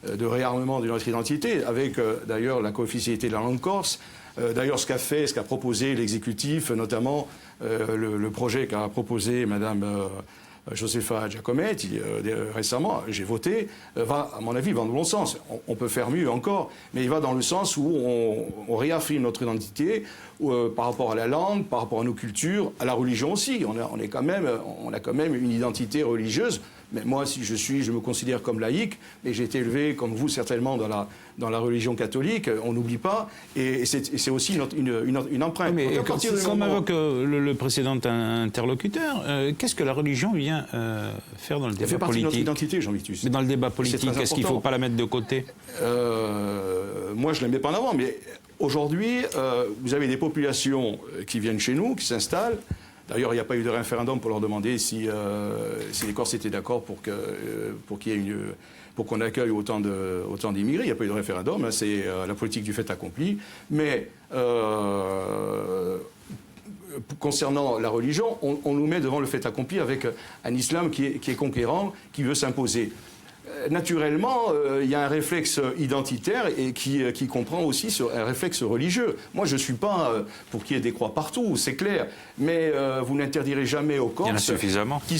de réarmement de notre identité, avec d'ailleurs la co-officialité de la langue corse. D'ailleurs, ce qu'a proposé l'exécutif, notamment le projet qu'a proposé Madame Josepha Giacomet, récemment, j'ai voté, va, à mon avis, dans le bon sens. On peut faire mieux encore, mais il va dans le sens où on réaffirme notre identité par rapport à la langue, par rapport à nos cultures, à la religion aussi. On a quand même une identité religieuse. Mais moi, je me considère comme laïque, mais j'ai été élevé, comme vous certainement, dans la religion catholique. On n'oublie pas, et c'est aussi une empreinte. Mais comme évoque le précédent interlocuteur, qu'est-ce que la religion vient faire dans le débat politique? Ça fait partie de notre identité, Jean Vitus. Mais dans le débat politique, est-ce qu'il ne faut pas la mettre de côté? Moi, je ne la mets pas en avant, mais aujourd'hui, vous avez des populations qui viennent chez nous, qui s'installent, D'ailleurs, il n'y a pas eu de référendum pour leur demander si les Corses étaient d'accord pour qu'on accueille autant d'immigrés. Il n'y a pas eu de référendum, hein, c'est la politique du fait accompli. Mais concernant la religion, on nous met devant le fait accompli avec un islam qui est conquérant, qui veut s'imposer. Naturellement, il y a un réflexe identitaire et qui comprend aussi un réflexe religieux. Moi, je ne suis pas pour qu'il y ait des croix partout, c'est clair. Mais vous n'interdirez jamais aux Corses... Il y en a suffisamment. Il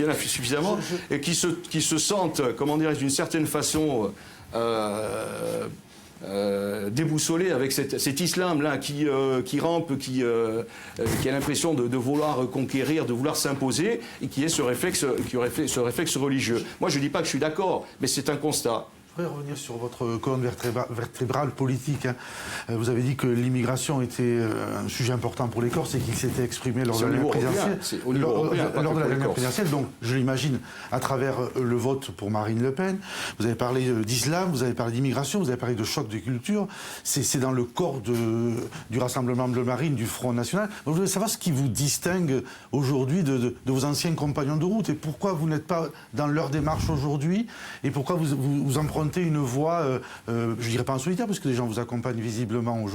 y en a suffisamment. Et qui se sentent, comment dirais-je, d'une certaine façon... déboussolé avec cet islam-là qui rampe, qui a l'impression de vouloir conquérir, de vouloir s'imposer, et qui aurait fait ce réflexe religieux. Moi, je ne dis pas que je suis d'accord, mais c'est un constat. Je voudrais revenir sur votre colonne vertébrale politique. Hein. Vous avez dit que l'immigration était un sujet important pour les Corses et qu'il s'était exprimé lors de la dernière présidentielle. Lors de la dernière présidentielle, donc je l'imagine à travers le vote pour Marine Le Pen. Vous avez parlé d'islam, vous avez parlé d'immigration, vous avez parlé de choc de culture. C'est dans le corps du Rassemblement Bleu Marine, du Front National. Donc, je voudrais savoir ce qui vous distingue aujourd'hui de vos anciens compagnons de route et pourquoi vous n'êtes pas dans leur démarche aujourd'hui et pourquoi vous empruntez une voie, je dirais pas en solitaire, parce que les gens vous accompagnent visiblement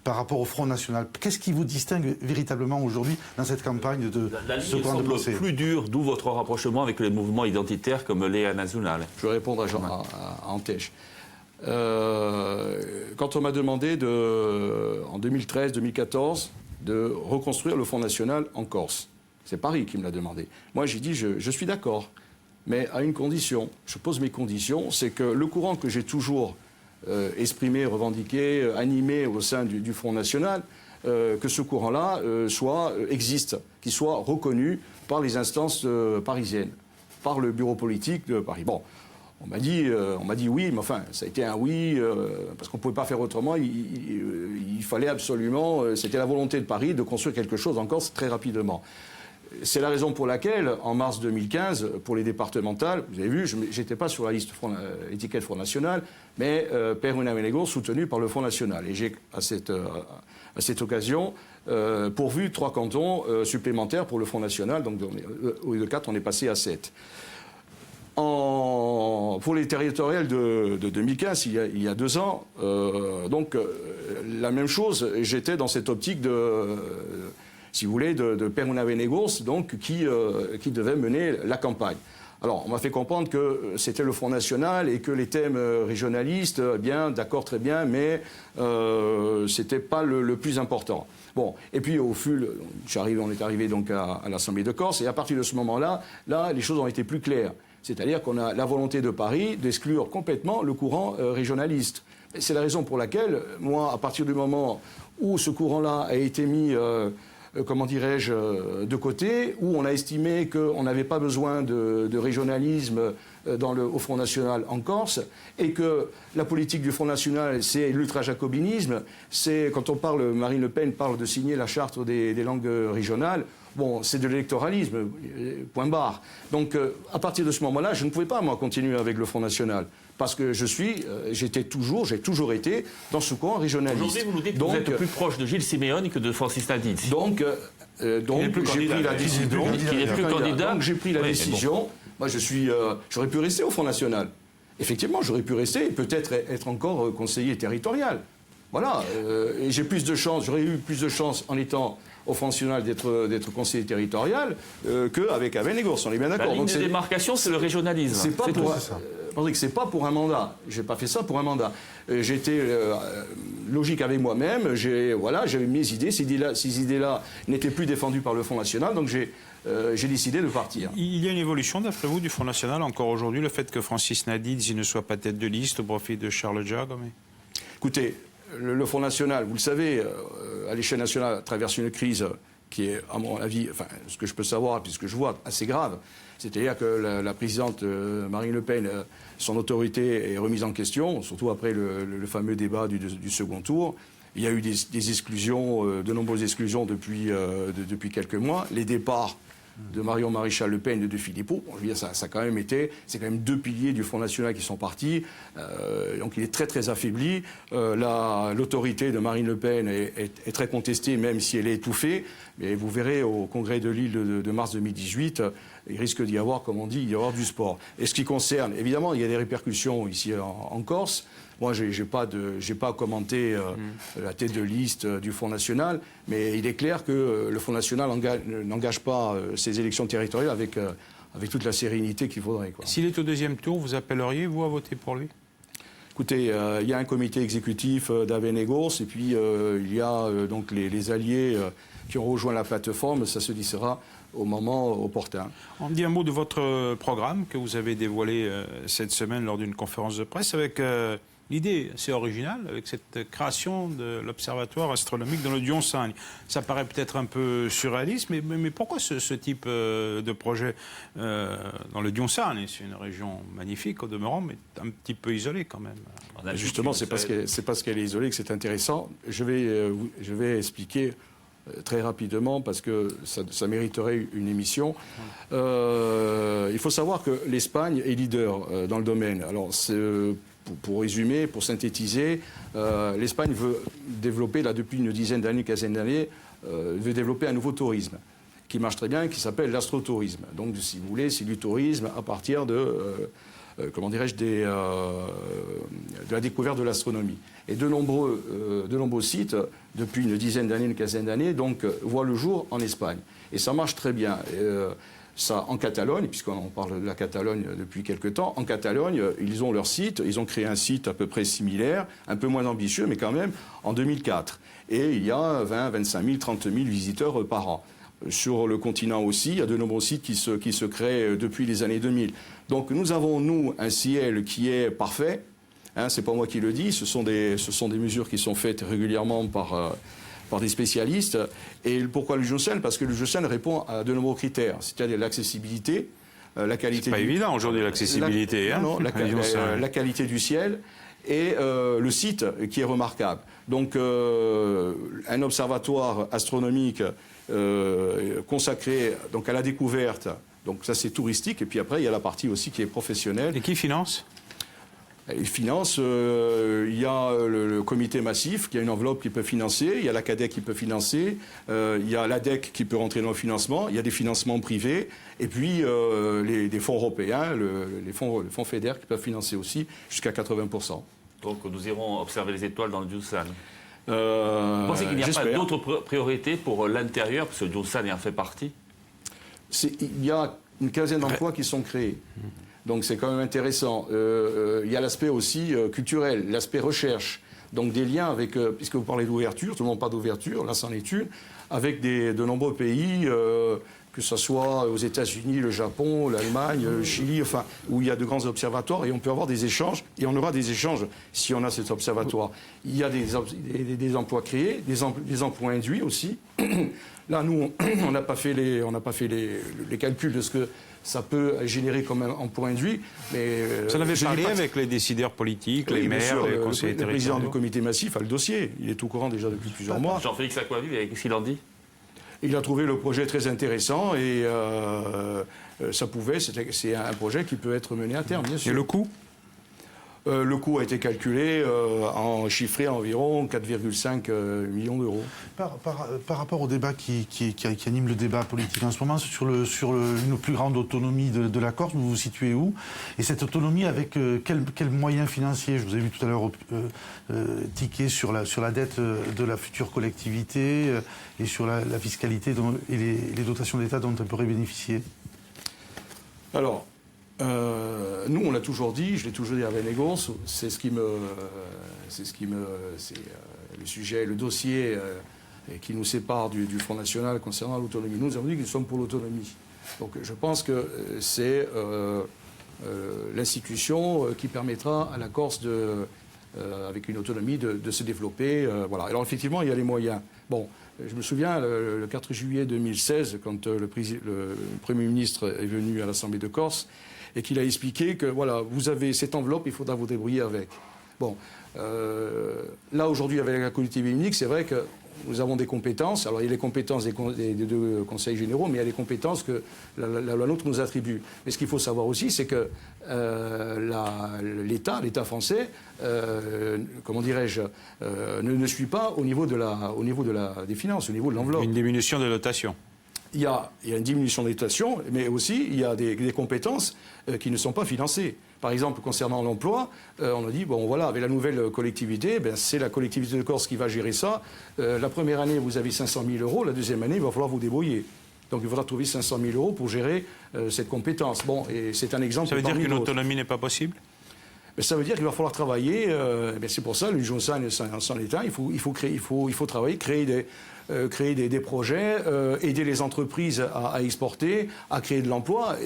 par rapport au Front National. Qu'est-ce qui vous distingue véritablement aujourd'hui dans cette campagne de ce plan de procès ? Plus dur, d'où votre rapprochement avec les mouvements identitaires comme Lea Nazionale. Je vais répondre à Antèche. Quand on m'a demandé en 2013-2014 de reconstruire le Front National en Corse, c'est Paris qui me l'a demandé. Moi, j'ai dit je suis d'accord. Mais à une condition, je pose mes conditions, c'est que le courant que j'ai toujours exprimé, revendiqué, animé au sein du Front National, que ce courant-là existe, qu'il soit reconnu par les instances parisiennes, par le bureau politique de Paris. Bon, on m'a dit oui, mais enfin, ça a été un oui, parce qu'on ne pouvait pas faire autrement, il fallait absolument, c'était la volonté de Paris de construire quelque chose en Corse très rapidement. C'est la raison pour laquelle, en mars 2015, pour les départementales, vous avez vu, je n'étais pas sur la liste étiquette Front National, mais Per una Venegos soutenu par le Front National. Et j'ai, à cette occasion, pourvu 3 cantons supplémentaires pour le Front National. Donc, au lieu de 4, on est passé à 7. Pour les territoriales de 2015, il y a 2 ans, la même chose, j'étais dans cette optique si vous voulez, de Per una Venegos, donc, qui devait mener la campagne. Alors, on m'a fait comprendre que c'était le Front National et que les thèmes régionalistes, bien, d'accord, très bien, mais c'était pas le plus important. Bon, et puis on est arrivé donc à l'Assemblée de Corse, et à partir de ce moment-là, les choses ont été plus claires. C'est-à-dire qu'on a la volonté de Paris d'exclure complètement le courant régionaliste. C'est la raison pour laquelle, moi, à partir du moment où ce courant-là a été mis... comment dirais-je, de côté, où on a estimé qu'on n'avait pas besoin de régionalisme au Front National en Corse, et que la politique du Front National, c'est l'ultra-jacobinisme, c'est, quand Marine Le Pen parle de signer la charte des langues régionales, bon, c'est de l'électoralisme, point barre. Donc, à partir de ce moment-là, je ne pouvais pas, moi, continuer avec le Front National. Parce que j'ai toujours été dans ce courant régionaliste. Aujourd'hui, vous nous dites que vous êtes plus proche de Gilles Simeone que de Francis Nadine. Donc j'ai pris la décision. Donc j'ai pris la décision. Moi, j'aurais pu rester au Front National. Effectivement, j'aurais pu rester et peut-être être encore conseiller territorial. Voilà. Et j'aurais eu plus de chance en étant au Front National d'être conseiller territorial qu'avec Venegos. On est bien d'accord. La ligne de démarcation, c'est le régionalisme. C'est pas pour un mandat. J'ai pas fait ça pour un mandat. J'ai été logique avec moi-même. J'avais mes idées. Ces idées-là n'étaient plus défendues par le Front National. Donc j'ai décidé de partir. Il y a une évolution, d'après vous, du Front National encore aujourd'hui, le fait que Francis Nadine ne soit pas tête de liste au profit de Charles Giacomi? Écoutez, le Front National, vous le savez, à l'échelle nationale, traverse une crise qui est, à mon avis, enfin, ce que je peux savoir, puisque je vois, assez grave. C'est-à-dire que la présidente Marine Le Pen, son autorité est remise en question, surtout après le fameux débat du second tour. Il y a eu des exclusions, de nombreuses exclusions depuis quelques mois. Les départs de Marion Maréchal Le Pen et de Philippot. Bon, je veux dire, ça a quand même été, c'est quand même deux piliers du Front National qui sont partis. Donc il est très très affaibli. L'autorité de Marine Le Pen est très contestée, même si elle est étouffée. Mais vous verrez au congrès de Lille de mars 2018, il risque d'y avoir, comme on dit, d'y avoir du sport. Et ce qui concerne, évidemment, il y a des répercussions ici en Corse. Moi, j'ai pas à commenter la tête de liste du Front National, mais il est clair que le Front National n'engage pas ces élections territoriales avec toute la sérénité qu'il faudrait, quoi. S'il est au deuxième tour, vous appelleriez, vous, à voter pour lui? Écoutez, il y a un comité exécutif d'Avenegos, et puis il y a donc les alliés qui ont rejoint la plateforme. Ça se décidera au moment opportun. On dit un mot de votre programme que vous avez dévoilé cette semaine lors d'une conférence de presse avec l'idée assez originale, avec cette création de l'Observatoire astronomique dans le Dionsane. Ça paraît peut-être un peu surréaliste, mais pourquoi ce type de projet dans le Dionsane? C'est une région magnifique au demeurant, mais un petit peu isolée quand même. Justement, c'est parce qu'elle est isolée que c'est intéressant. Je vais expliquer très rapidement, parce que ça mériterait une émission. Il faut savoir que l'Espagne est leader dans le domaine. Alors, pour résumer, pour synthétiser, l'Espagne veut développer, là, depuis une dizaine d'années, quinzaine d'années, veut développer un nouveau tourisme qui marche très bien, qui s'appelle l'astrotourisme. Donc, si vous voulez, c'est du tourisme à partir de la découverte de l'astronomie. Et de nombreux sites, depuis une dizaine d'années, une quinzaine d'années, donc, voient le jour en Espagne. Et ça marche très bien. Ça, en Catalogne, puisqu'on parle de la Catalogne depuis quelque temps, en Catalogne, ils ont leur site, ils ont créé un site à peu près similaire, un peu moins ambitieux, mais quand même, en 2004. Et il y a 20, 25 000, 30 000 visiteurs par an. Sur le continent aussi, il y a de nombreux sites qui se créent depuis les années 2000. Donc nous avons, nous, un ciel qui est parfait. Hein, c'est pas moi qui le dis, ce sont des mesures qui sont faites régulièrement par des spécialistes. Et pourquoi le Dionsane? Parce que le Dionsane répond à de nombreux critères, c'est-à-dire l'accessibilité, la qualité... C'est pas évident aujourd'hui l'accessibilité. La qualité du ciel et le site qui est remarquable. Donc un observatoire astronomique consacré donc, à la découverte, donc ça c'est touristique, et puis après il y a la partie aussi qui est professionnelle. Et qui finance? Il finance, il y a le comité massif qui a une enveloppe qui peut financer, il y a la CADEC qui peut financer, il y a l'ADEC qui peut rentrer dans le financement, il y a des financements privés, et puis des fonds européens, les fonds FEDER qui peuvent financer aussi jusqu'à 80%. Donc nous irons observer les étoiles dans le Dionsane. Vous pensez qu'il n'y a pas d'autres priorités pour l'intérieur, parce que le Dionsane en fait partie? Il y a une quinzaine d'emplois qui sont créés. Donc c'est quand même intéressant. Il y a l'aspect aussi culturel, l'aspect recherche. Donc des liens avec, puisque vous parlez d'ouverture, tout le monde parle d'ouverture, là c'en est une, avec de nombreux pays, que ce soit aux États-Unis, le Japon, l'Allemagne, le Chili, enfin, où il y a de grands observatoires, et on peut avoir des échanges, et on aura des échanges si on a cet observatoire. Il y a des emplois créés, des emplois induits aussi. Là, nous, on n'a pas fait les calculs de ce que ça peut générer comme un emploi induit. Mais vous en avez parlé avec les décideurs politiques, les maires, les conseillers territoriaux. Le président du comité massif a le dossier. Il est au courant déjà depuis plusieurs mois. Jean-Félix Acquavive, qu'est-ce qu'il en dit? Il a trouvé le projet très intéressant et c'est un projet qui peut être mené à terme, bien sûr. Et le coût? Le coût a été calculé chiffré à environ 4,5 millions d'euros. Par rapport au débat qui anime le débat politique en ce moment, sur une plus grande autonomie de la Corse, vous vous situez où? Et cette autonomie avec quels moyens financiers? Je vous ai vu tout à l'heure tiquer sur la dette de la future collectivité et sur la fiscalité et les dotations d'État dont elle pourrait bénéficier. Alors, nous, on l'a toujours dit, je l'ai toujours dit à Venegos, c'est le sujet, le dossier qui nous sépare du Front National concernant l'autonomie. Nous avons dit que nous sommes pour l'autonomie. Donc, je pense que c'est l'institution qui permettra à la Corse avec une autonomie de se développer. Voilà. Alors, effectivement, il y a les moyens. Bon, je me souviens, le 4 juillet 2016, quand le Premier ministre est venu à l'Assemblée de Corse, et qu'il a expliqué que, voilà, vous avez cette enveloppe, il faudra vous débrouiller avec. Bon, là, aujourd'hui, avec la collectivité unique, c'est vrai que nous avons des compétences. Alors, il y a les compétences des deux conseils généraux, mais il y a les compétences que la loi NOTRe nous attribue. Mais ce qu'il faut savoir aussi, c'est que l'État français, comment dirais-je, ne suit pas au niveau des finances, au niveau de l'enveloppe. Une diminution de dotation. Il y a une diminution de dotation, mais aussi il y a des compétences qui ne sont pas financées. Par exemple, concernant l'emploi, on a dit, bon voilà, avec la nouvelle collectivité, c'est la collectivité de Corse qui va gérer ça. La première année, vous avez 500 000 euros, la deuxième année, il va falloir vous débrouiller. Donc il faudra trouver 500 000 euros pour gérer cette compétence. Bon, et c'est un exemple. Ça veut dire qu'une autonomie n'est pas possible ? Mais ça veut dire qu'il va falloir travailler. C'est pour ça, l'Union sans l'État, il faut travailler, créer des projets, aider les entreprises à exporter, à créer de l'emploi.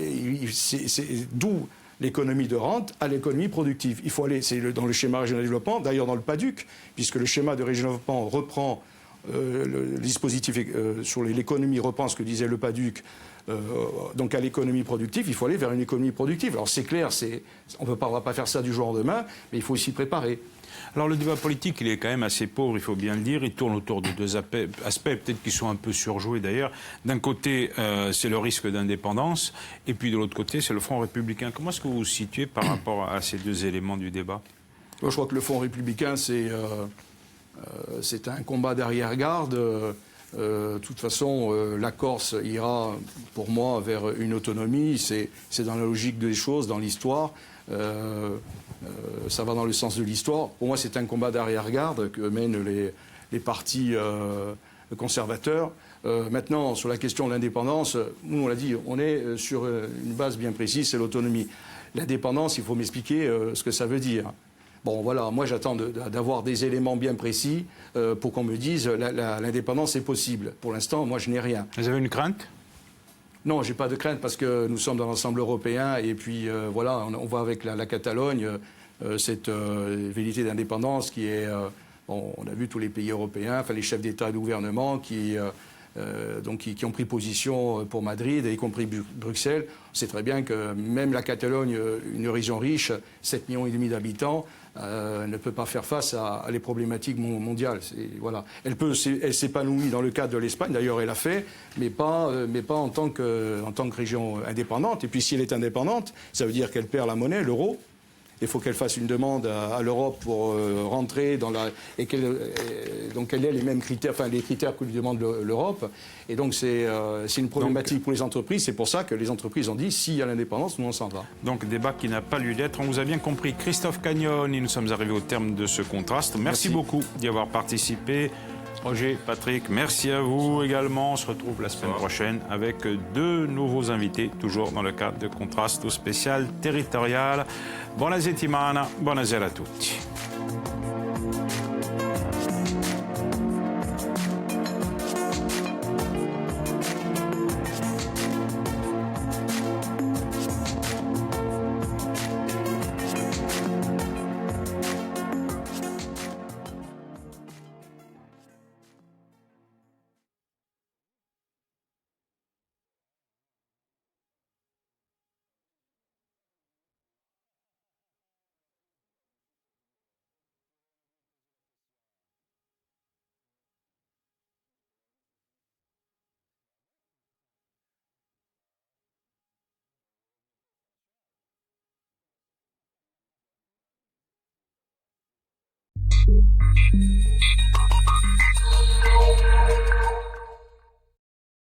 D'où l'économie de rente à l'économie productive. Il faut aller, c'est dans le schéma régional de développement, d'ailleurs dans le PADUC, puisque le schéma de régional de développement reprend le dispositif sur l'économie, reprend ce que disait le PADUC. Donc à l'économie productive, il faut aller vers une économie productive. Alors c'est clair, on ne va pas faire ça du jour au lendemain, mais il faut s'y préparer. Alors le débat politique, il est quand même assez pauvre, il faut bien le dire. Il tourne autour de deux aspects, peut-être qui sont un peu surjoués d'ailleurs. D'un côté, c'est le risque d'indépendance, et puis de l'autre côté, c'est le Front républicain. Comment est-ce que vous vous situez par rapport à ces deux éléments du débat ? Moi, je crois que le Front républicain, c'est un combat d'arrière-garde. De toute façon, la Corse ira, pour moi, vers une autonomie. C'est dans la logique des choses, dans l'histoire. Ça va dans le sens de l'histoire. Pour moi, c'est un combat d'arrière-garde que mènent les partis conservateurs. Maintenant, sur la question de l'indépendance, nous, on l'a dit, on est sur une base bien précise, c'est l'autonomie. L'indépendance, il faut m'expliquer ce que ça veut dire. Bon, voilà, moi j'attends d'avoir des éléments bien précis pour qu'on me dise l'indépendance est possible. Pour l'instant, moi je n'ai rien. Vous avez une crainte ? Non, j'ai pas de crainte parce que nous sommes dans l'ensemble européen et puis voilà, on va avec la Catalogne, cette vérité d'indépendance qui est... on a vu tous les pays européens, enfin les chefs d'État et de gouvernement qui ont pris position pour Madrid, y compris Bruxelles. On sait très bien que même la Catalogne, une région riche, 7,5 millions d'habitants, ne peut pas faire face à les problématiques mondiales. Voilà. Elle s'épanouit dans le cadre de l'Espagne, d'ailleurs elle l'a fait, mais pas en tant que région indépendante. Et puis si elle est indépendante, ça veut dire qu'elle perd la monnaie, l'euro. Il faut qu'elle fasse une demande à l'Europe pour rentrer dans la... donc elle ait les mêmes critères, enfin les critères que lui demande l'Europe. Et donc c'est une problématique pour les entreprises. C'est pour ça que les entreprises ont dit, s'il y a l'indépendance, nous on s'en va. Donc débat qui n'a pas lieu d'être. On vous a bien compris. Christophe Cagnoni, nous sommes arrivés au terme de ce contraste. Merci beaucoup d'y avoir participé. Roger, Patrick, merci à vous également. On se retrouve la semaine prochaine avec deux nouveaux invités, toujours dans le cadre de Contrasto spécial territorial. Buona settimana, buonasera a tutti.